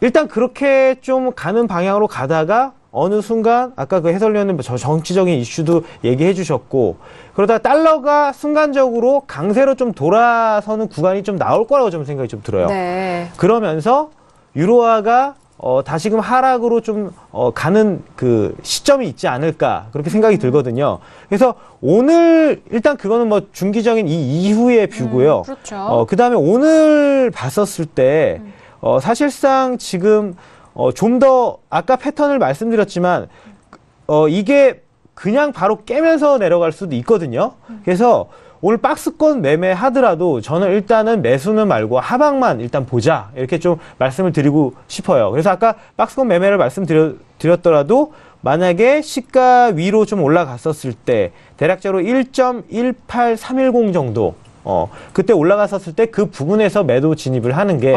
일단 그렇게 좀 가는 방향으로 가다가 어느 순간 아까 그 해설위원님 저 정치적인 이슈도 얘기해 주셨고 그러다 달러가 순간적으로 강세로 좀 돌아서는 구간이 좀 나올 거라고 좀 생각이 좀 들어요. 네. 그러면서 유로화가 다시금 하락으로 좀 가는 그 시점이 있지 않을까 그렇게 생각이 들거든요. 그래서 오늘 일단 그거는 뭐 중기적인 이 이후의 뷰고요. 그렇죠. 그다음에 오늘 봤었을 때 사실상 지금 좀 더 아까 패턴을 말씀드렸지만 이게 그냥 바로 깨면서 내려갈 수도 있거든요. 그래서 오늘 박스권 매매하더라도 저는 일단은 매수는 말고 하방만 일단 보자 이렇게 좀 말씀을 드리고 싶어요. 그래서 아까 박스권 매매를 말씀드렸더라도 만약에 시가 위로 좀 올라갔었을 때 대략적으로 1.18310 정도 그때 올라갔었을 때 그 부분에서 매도 진입을 하는 게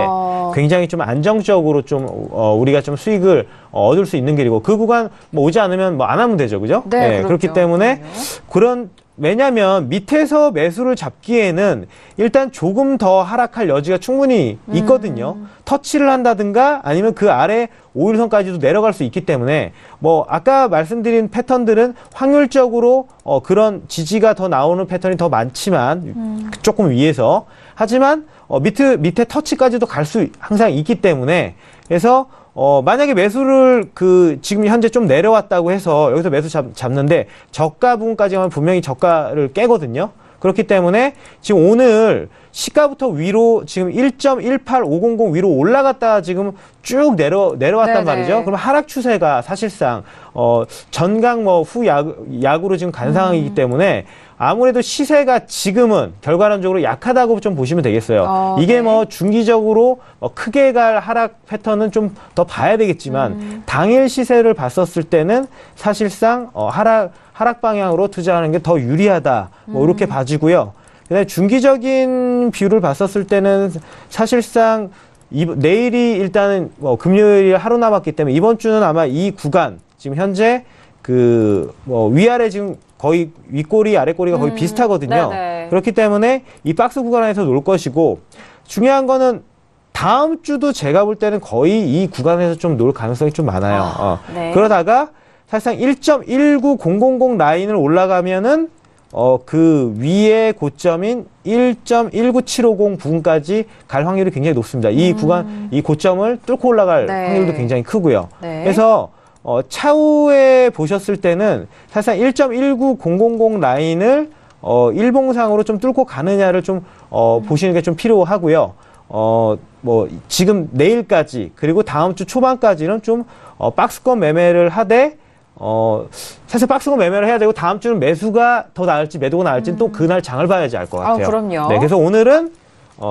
굉장히 좀 안정적으로 좀 우리가 좀 수익을 얻을 수 있는 길이고 그 구간 뭐 오지 않으면 뭐 안 하면 되죠, 그죠? 네, 그렇기 때문에 그런 왜냐하면 밑에서 매수를 잡기에는 일단 조금 더 하락할 여지가 충분히 있거든요. 터치를 한다든가 아니면 그 아래 5일선까지도 내려갈 수 있기 때문에 뭐 아까 말씀드린 패턴들은 확률적으로 그런 지지가 더 나오는 패턴이 더 많지만 조금 위에서 하지만 밑에 터치까지도 갈 수 항상 있기 때문에 그래서 만약에 매수를 지금 현재 좀 내려왔다고 해서 여기서 매수 잡는데 저가 부분까지 가면 분명히 저가를 깨거든요. 그렇기 때문에 지금 오늘 시가부터 위로 지금 1.18500 위로 올라갔다가 지금 쭉 내려왔단 말이죠. 그럼 하락 추세가 사실상 전강 뭐 후 약으로 지금 간 상황이기 때문에 아무래도 시세가 지금은 결과론적으로 약하다고 좀 보시면 되겠어요. 이게 뭐 중기적으로 크게 갈 하락 패턴은 좀 더 봐야 되겠지만 당일 시세를 봤었을 때는 사실상 하락 방향으로 투자하는 게 더 유리하다. 뭐 이렇게 봐지고요. 그다음에 중기적인 뷰를 봤었을 때는 사실상 내일이 일단은 금요일이 하루 남았기 때문에 이번 주는 아마 이 구간 지금 현재 위아래 지금 거의 윗꼬리 아랫꼬리가 거의 비슷하거든요. 네네. 그렇기 때문에 이 박스 구간에서 놀 것이고 중요한 거는 다음 주도 제가 볼 때는 거의 이 구간에서 좀 놀 가능성이 좀 많아요. 네. 그러다가 사실상 1.19000 라인을 올라가면은 그 위의 고점인 1.19750 부분까지 갈 확률이 굉장히 높습니다. 이 구간, 이 고점을 뚫고 올라갈 확률도 굉장히 크고요. 그래서 차후에 보셨을 때는 사실상 1.19000 라인을 일봉상으로 좀 뚫고 가느냐를 좀 보시는 게 좀 필요하고요. 뭐 지금 내일까지 그리고 다음 주 초반까지는 좀 박스권 매매를 하되 사실 박스권 매매를 해야 되고 다음 주는 매수가 더 나을지 매도가 나을지는 또 그날 장을 봐야지 알 것 같아요. 그럼요. 네, 그래서 오늘은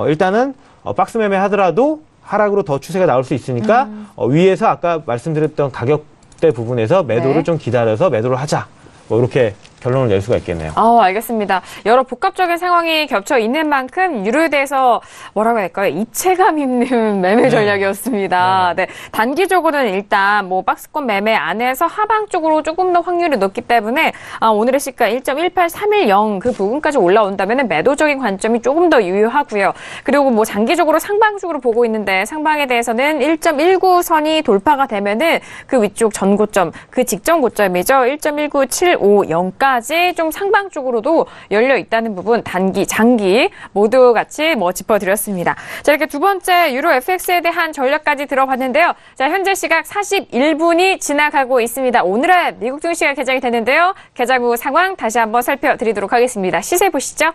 일단은 박스 매매 하더라도 하락으로 더 추세가 나올 수 있으니까 위에서 아까 말씀드렸던 가격대 부분에서 매도를 좀 기다려서 매도를 하자. 뭐 이렇게 결론을 낼 수가 있겠네요. 알겠습니다. 여러 복합적인 상황이 겹쳐 있는 만큼 유료에 대해서 뭐라고 해야 할까요? 입체감 있는 매매 전략이었습니다. 네. 단기적으로는 일단 뭐 박스권 매매 안에서 하방 쪽으로 조금 더 확률이 높기 때문에 오늘의 시가 1.18310 그 부분까지 올라온다면 매도적인 관점이 조금 더 유효하고요. 그리고 뭐 장기적으로 상방적으로 보고 있는데 상방에 대해서는 1.19선이 돌파가 되면은 그 위쪽 전고점, 그 직전 고점이죠. 1.19750까지 좀 상방 쪽으로도 열려 있다는 부분 단기, 장기 모두 같이 짚어드렸습니다. 자, 이렇게 두 번째 유로 FX에 대한 전략까지 들어봤는데요. 자, 현재 시각 41분이 지나가고 있습니다. 오늘의 미국 증시가 개장이 되는데요. 개장 후 상황 다시 한번 살펴드리도록 하겠습니다. 시세 보시죠.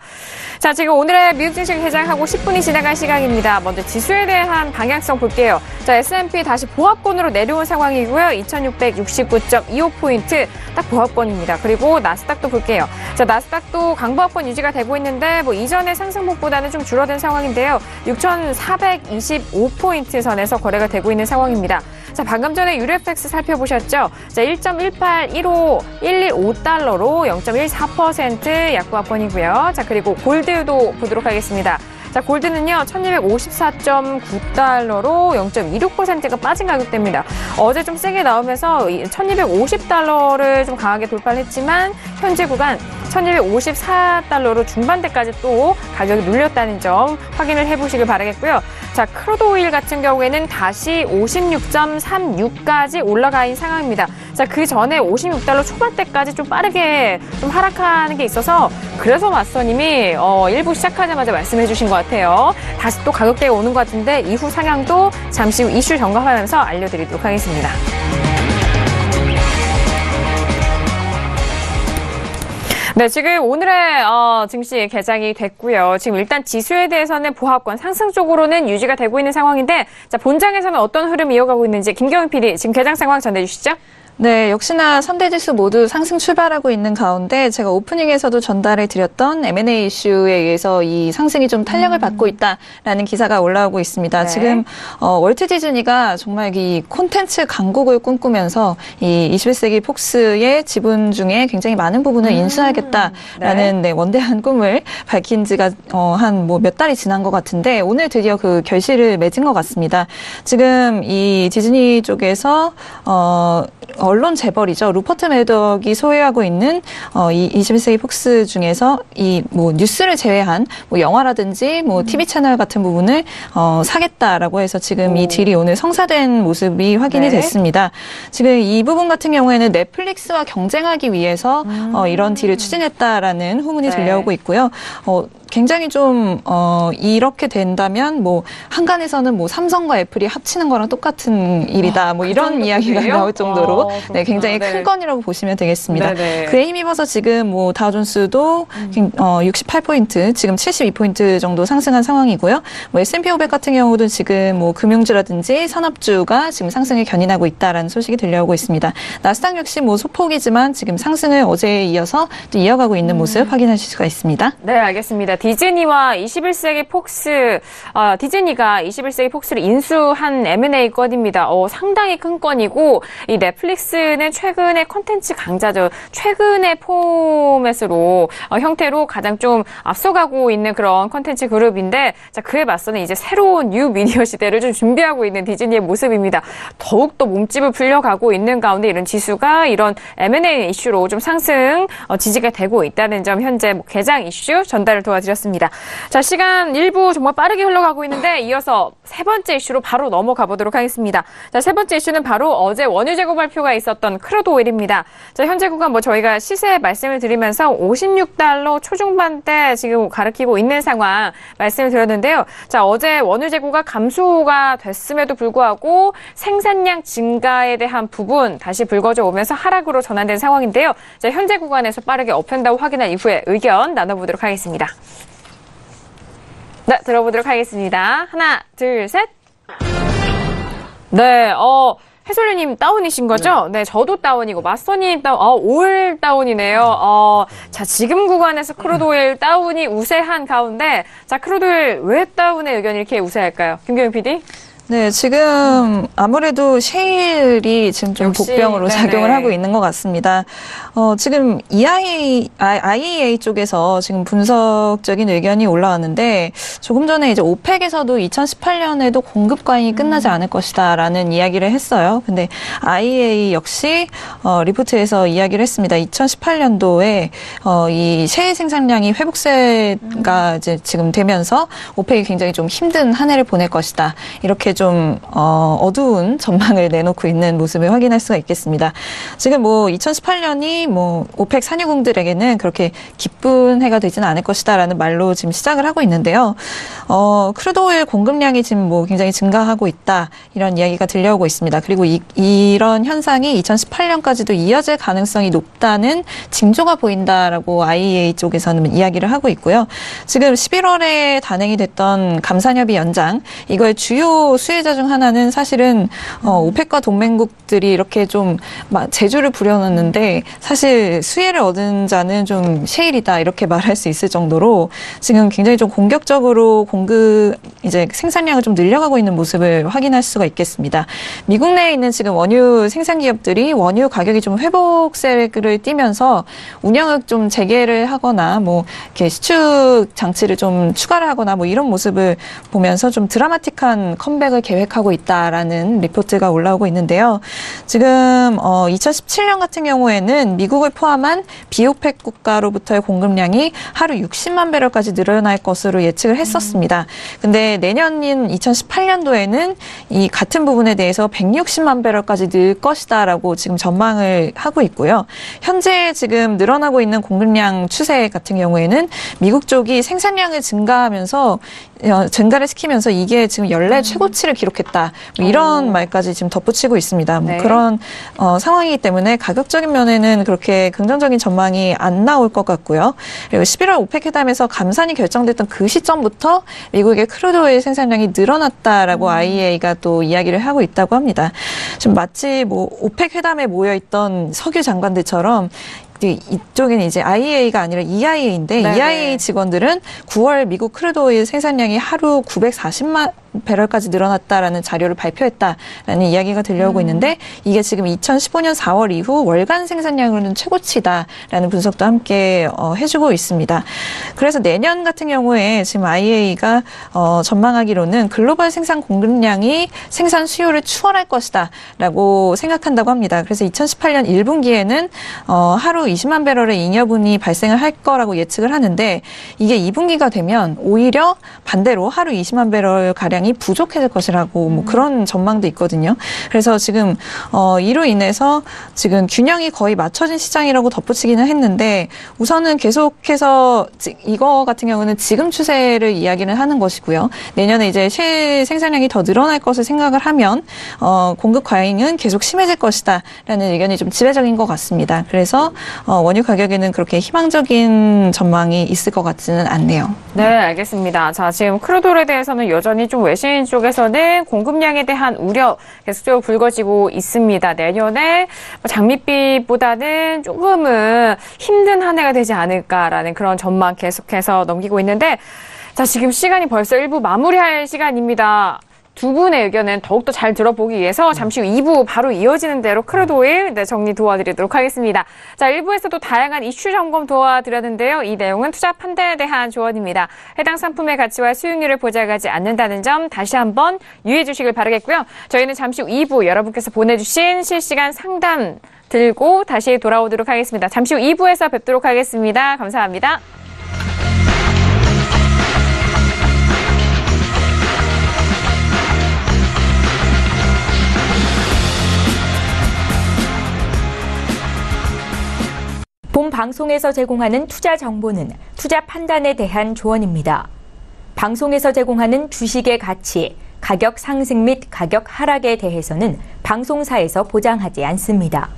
자, 지금 오늘의 미국 증시가 개장하고 10분이 지나간 시각입니다. 먼저 지수에 대한 방향성 볼게요. 자, S&P 다시 보합권으로 내려온 상황이고요. 2669.25포인트 딱 보합권입니다. 그리고 나스닥도 볼게요. 자, 나스닥도 강보합권 유지가 되고 있는데 이전의 상승폭보다는 좀 줄어든 상황인데요. 6,425포인트 선에서 거래가 되고 있는 상황입니다. 자, 방금 전에 유로 FX 살펴보셨죠? 자, 1.1815115달러로 0.14% 약보합권이고요. 자, 그리고 골드도 보도록 하겠습니다. 자, 골드는요, 1254.9달러로 0.26%가 빠진 가격대입니다. 어제 좀 세게 나오면서 1250달러를 좀 강하게 돌파를 했지만, 현재 구간 1254달러로 중반대까지 또 가격이 눌렸다는 점 확인을 해보시길 바라겠고요. 자, 크루드 오일 같은 경우에는 다시 56.36까지 올라가 있는 상황입니다. 자, 그 전에 56달러 초반대까지 좀 빠르게 좀 하락하는 게 있어서 그래서 맞서님이 일부 시작하자마자 말씀해 주신 것 같아요. 다시 또 가격대가 오는 것 같은데 이후 상향도 잠시 후 이슈 점검하면서 알려드리도록 하겠습니다. 네, 지금 오늘의 증시 개장이 됐고요. 지금 일단 지수에 대해서는 보합권 상승 쪽으로는 유지가 되고 있는 상황인데, 자, 본장에서는 어떤 흐름이 이어가고 있는지 김경훈 PD 지금 개장 상황 전해주시죠. 네, 역시나 3대 지수 모두 상승 출발하고 있는 가운데 제가 오프닝에서도 전달해 드렸던 M&A 이슈에 의해서 이 상승이 좀 탄력을 받고 있다라는 기사가 올라오고 있습니다. 네. 지금 월트 디즈니가 정말 이 콘텐츠 강국을 꿈꾸면서 이 21세기 폭스의 지분 중에 굉장히 많은 부분을 인수하겠다라는 네, 원대한 꿈을 밝힌 지가 한 몇 달이 지난 것 같은데 오늘 드디어 그 결실을 맺은 것 같습니다. 지금 이 디즈니 쪽에서 언론 재벌이죠. 루퍼트 매덕이 소유하고 있는 이 21세기 폭스 중에서 이 뭐 뉴스를 제외한 뭐 영화라든지 뭐 TV 채널 같은 부분을 사겠다라고 해서 지금 이 딜이 오늘 성사된 모습이 확인이 됐습니다. 지금 이 부분 같은 경우에는 넷플릭스와 경쟁하기 위해서 이런 딜을 추진했다라는 후문이 들려오고 있고요. 굉장히 좀 이렇게 된다면 뭐 한간에서는 뭐 삼성과 애플이 합치는 거랑 똑같은 일이다. 뭐 이런 이야기가 나올 정도로 네, 굉장히 큰 건이라고 보시면 되겠습니다. 그에 힘입어서 지금 뭐 다우존스도 68포인트, 지금 72포인트 정도 상승한 상황이고요. 뭐 S&P 500 같은 경우도 지금 뭐 금융주라든지 산업주가 지금 상승을 견인하고 있다라는 소식이 들려오고 있습니다. 나스닥 역시 뭐 소폭이지만 지금 상승을 어제에 이어서 또 이어가고 있는 모습 확인하실 수가 있습니다. 네, 알겠습니다. 디즈니와 21세기 폭스, 디즈니가 21세기 폭스를 인수한 M&A 건입니다. 상당히 큰 건이고, 이 넷플릭스는 최근에 콘텐츠 강자죠. 최근의 포맷으로, 형태로 가장 좀 앞서가고 있는 그런 콘텐츠 그룹인데, 자, 그에 맞서는 이제 새로운 뉴 미디어 시대를 좀 준비하고 있는 디즈니의 모습입니다. 더욱더 몸집을 불려가고 있는 가운데 이런 지수가 이런 M&A 이슈로 좀 상승, 지지가 되고 있다는 점 현재 개장 이슈 전달을 도와드렸습니다. 자, 시간 1부 정말 빠르게 흘러가고 있는데 이어서 세 번째 이슈로 바로 넘어가 보도록 하겠습니다. 자, 세 번째 이슈는 바로 어제 원유 재고 발표가 있었던 크루드 오일입니다. 자, 현재 구간 뭐 저희가 시세 말씀을 드리면서 56달러 초중반대 지금 가리키고 있는 상황 말씀을 드렸는데요. 자, 어제 원유 재고가 감소가 됐음에도 불구하고 생산량 증가에 대한 부분 다시 불거져 오면서 하락으로 전환된 상황인데요. 자, 현재 구간에서 빠르게 업앤다운 확인한 이후에 의견 나눠보도록 하겠습니다. 네, 들어보도록 하겠습니다. 하나, 둘, 셋. 네, 해솔류님 다운이신 거죠? 네, 저도 다운이고, 마스터님 다운, 올 다운이네요. 자, 지금 구간에서 크루드 오일 다운이 우세한 가운데, 자, 크루드 오일 왜 다운의 의견이 이렇게 우세할까요? 김경윤 PD? 네, 지금 아무래도 셰일이 지금 좀 복병으로 작용을 하고 있는 것 같습니다. 지금 IEA 쪽에서 지금 분석적인 의견이 올라왔는데 조금 전에 이제 오펙에서도 2018년에도 공급 과잉이 끝나지 않을 것이다라는 이야기를 했어요. 근데 IEA 역시 리포트에서 이야기를 했습니다. 2018년도에 이 셰일 생산량이 회복세가 이제 지금 되면서 오펙이 굉장히 좀 힘든 한 해를 보낼 것이다. 이렇게 좀 어두운 전망을 내놓고 있는 모습을 확인할 수가 있겠습니다. 지금 뭐 2018년이 뭐 오펙 산유국들에게는 그렇게 기쁜 해가 되지는 않을 것이다라는 말로 지금 시작을 하고 있는데요. 크루드 오일 공급량이 지금 뭐 굉장히 증가하고 있다 이런 이야기가 들려오고 있습니다. 그리고 이런 현상이 2018년까지도 이어질 가능성이 높다는 징조가 보인다라고 IEA 쪽에서는 이야기를 하고 있고요. 지금 11월에 단행이 됐던 감산협의 연장 이걸 주요 수혜자 중 하나는 사실은 오펙과 동맹국들이 이렇게 좀 재주를 부려놨는데 사실 수혜를 얻은 자는 좀 셰일이다 이렇게 말할 수 있을 정도로 지금 굉장히 좀 공격적으로 이제 생산량을 좀 늘려가고 있는 모습을 확인할 수가 있겠습니다. 미국 내에 있는 지금 원유 생산 기업들이 원유 가격이 좀 회복세를 띠면서 운영을 좀 재개를 하거나 뭐 이렇게 시축 장치를 좀 추가를 하거나 뭐 이런 모습을 보면서 좀 드라마틱한 컴백을 계획하고 있다라는 리포트가 올라오고 있는데요. 지금 2017년 같은 경우에는 미국을 포함한 비오펙 국가로부터의 공급량이 하루 60만 배럴까지 늘어날 것으로 예측을 했었습니다. 근데 내년인 2018년도에는 이 같은 부분에 대해서 160만 배럴까지 늘 것이다라고 지금 전망을 하고 있고요. 현재 지금 늘어나고 있는 공급량 추세 같은 경우에는 미국 쪽이 생산량을 증가를 시키면서 이게 지금 연례 최고치를 기록했다. 뭐 이런 말까지 지금 덧붙이고 있습니다. 뭐 그런 상황이기 때문에 가격적인 면에는 그렇게 긍정적인 전망이 안 나올 것 같고요. 그리고 11월 오펙 회담에서 감산이 결정됐던 그 시점부터 미국의 크루드오일 생산량이 늘어났다라고 IEA가 또 이야기를 하고 있다고 합니다. 지금 마치 뭐 오펙 회담에 모여 있던 석유 장관들처럼 이쪽에는 이제 IEA가 아니라 EIA인데 네네. EIA 직원들은 9월 미국 크루드오일 생산량이 하루 940만 배럴까지 늘어났다라는 자료를 발표했다라는 이야기가 들려오고 있는데 이게 지금 2015년 4월 이후 월간 생산량으로는 최고치다라는 분석도 함께 해주고 있습니다. 그래서 내년 같은 경우에 지금 IEA가 전망하기로는 글로벌 생산 공급량이 생산 수요를 추월할 것이다라고 생각한다고 합니다. 그래서 2018년 1분기에는 하루 20만 배럴의 잉여분이 발생을 할 거라고 예측을 하는데 이게 2분기가 되면 오히려 반대로 하루 20만 배럴 가량이 부족해질 것이라고 뭐 그런 전망도 있거든요. 그래서 지금 이로 인해서 지금 균형이 거의 맞춰진 시장이라고 덧붙이기는 했는데 우선은 계속해서 이거 같은 경우는 지금 추세를 이야기를 하는 것이고요. 내년에 이제 실 생산량이 더 늘어날 것을 생각을 하면 공급 과잉은 계속 심해질 것이다라는 의견이 좀 지배적인 것 같습니다. 그래서 원유 가격에는 그렇게 희망적인 전망이 있을 것 같지는 않네요. 네, 알겠습니다. 자, 지금 크루드오일에 대해서는 여전히 좀 외신 쪽에서는 공급량에 대한 우려 계속적으로 불거지고 있습니다. 내년에 장밋빛보다는 조금은 힘든 한 해가 되지 않을까라는 그런 전망 계속해서 넘기고 있는데 자, 지금 시간이 벌써 1부 마무리할 시간입니다. 두 분의 의견은 더욱더 잘 들어보기 위해서 잠시 후 2부 바로 이어지는 대로 크루드오일 정리 도와드리도록 하겠습니다. 자, 1부에서도 다양한 이슈 점검 도와드렸는데요. 이 내용은 투자 판단에 대한 조언입니다. 해당 상품의 가치와 수익률을 보장하지 않는다는 점 다시 한번 유의해 주시길 바라겠고요. 저희는 잠시 후 2부 여러분께서 보내주신 실시간 상담 들고 다시 돌아오도록 하겠습니다. 잠시 후 2부에서 뵙도록 하겠습니다. 감사합니다. 본 방송에서 제공하는 투자 정보는 투자 판단에 대한 조언입니다. 방송에서 제공하는 주식의 가치, 가격 상승 및 가격 하락에 대해서는 방송사에서 보장하지 않습니다.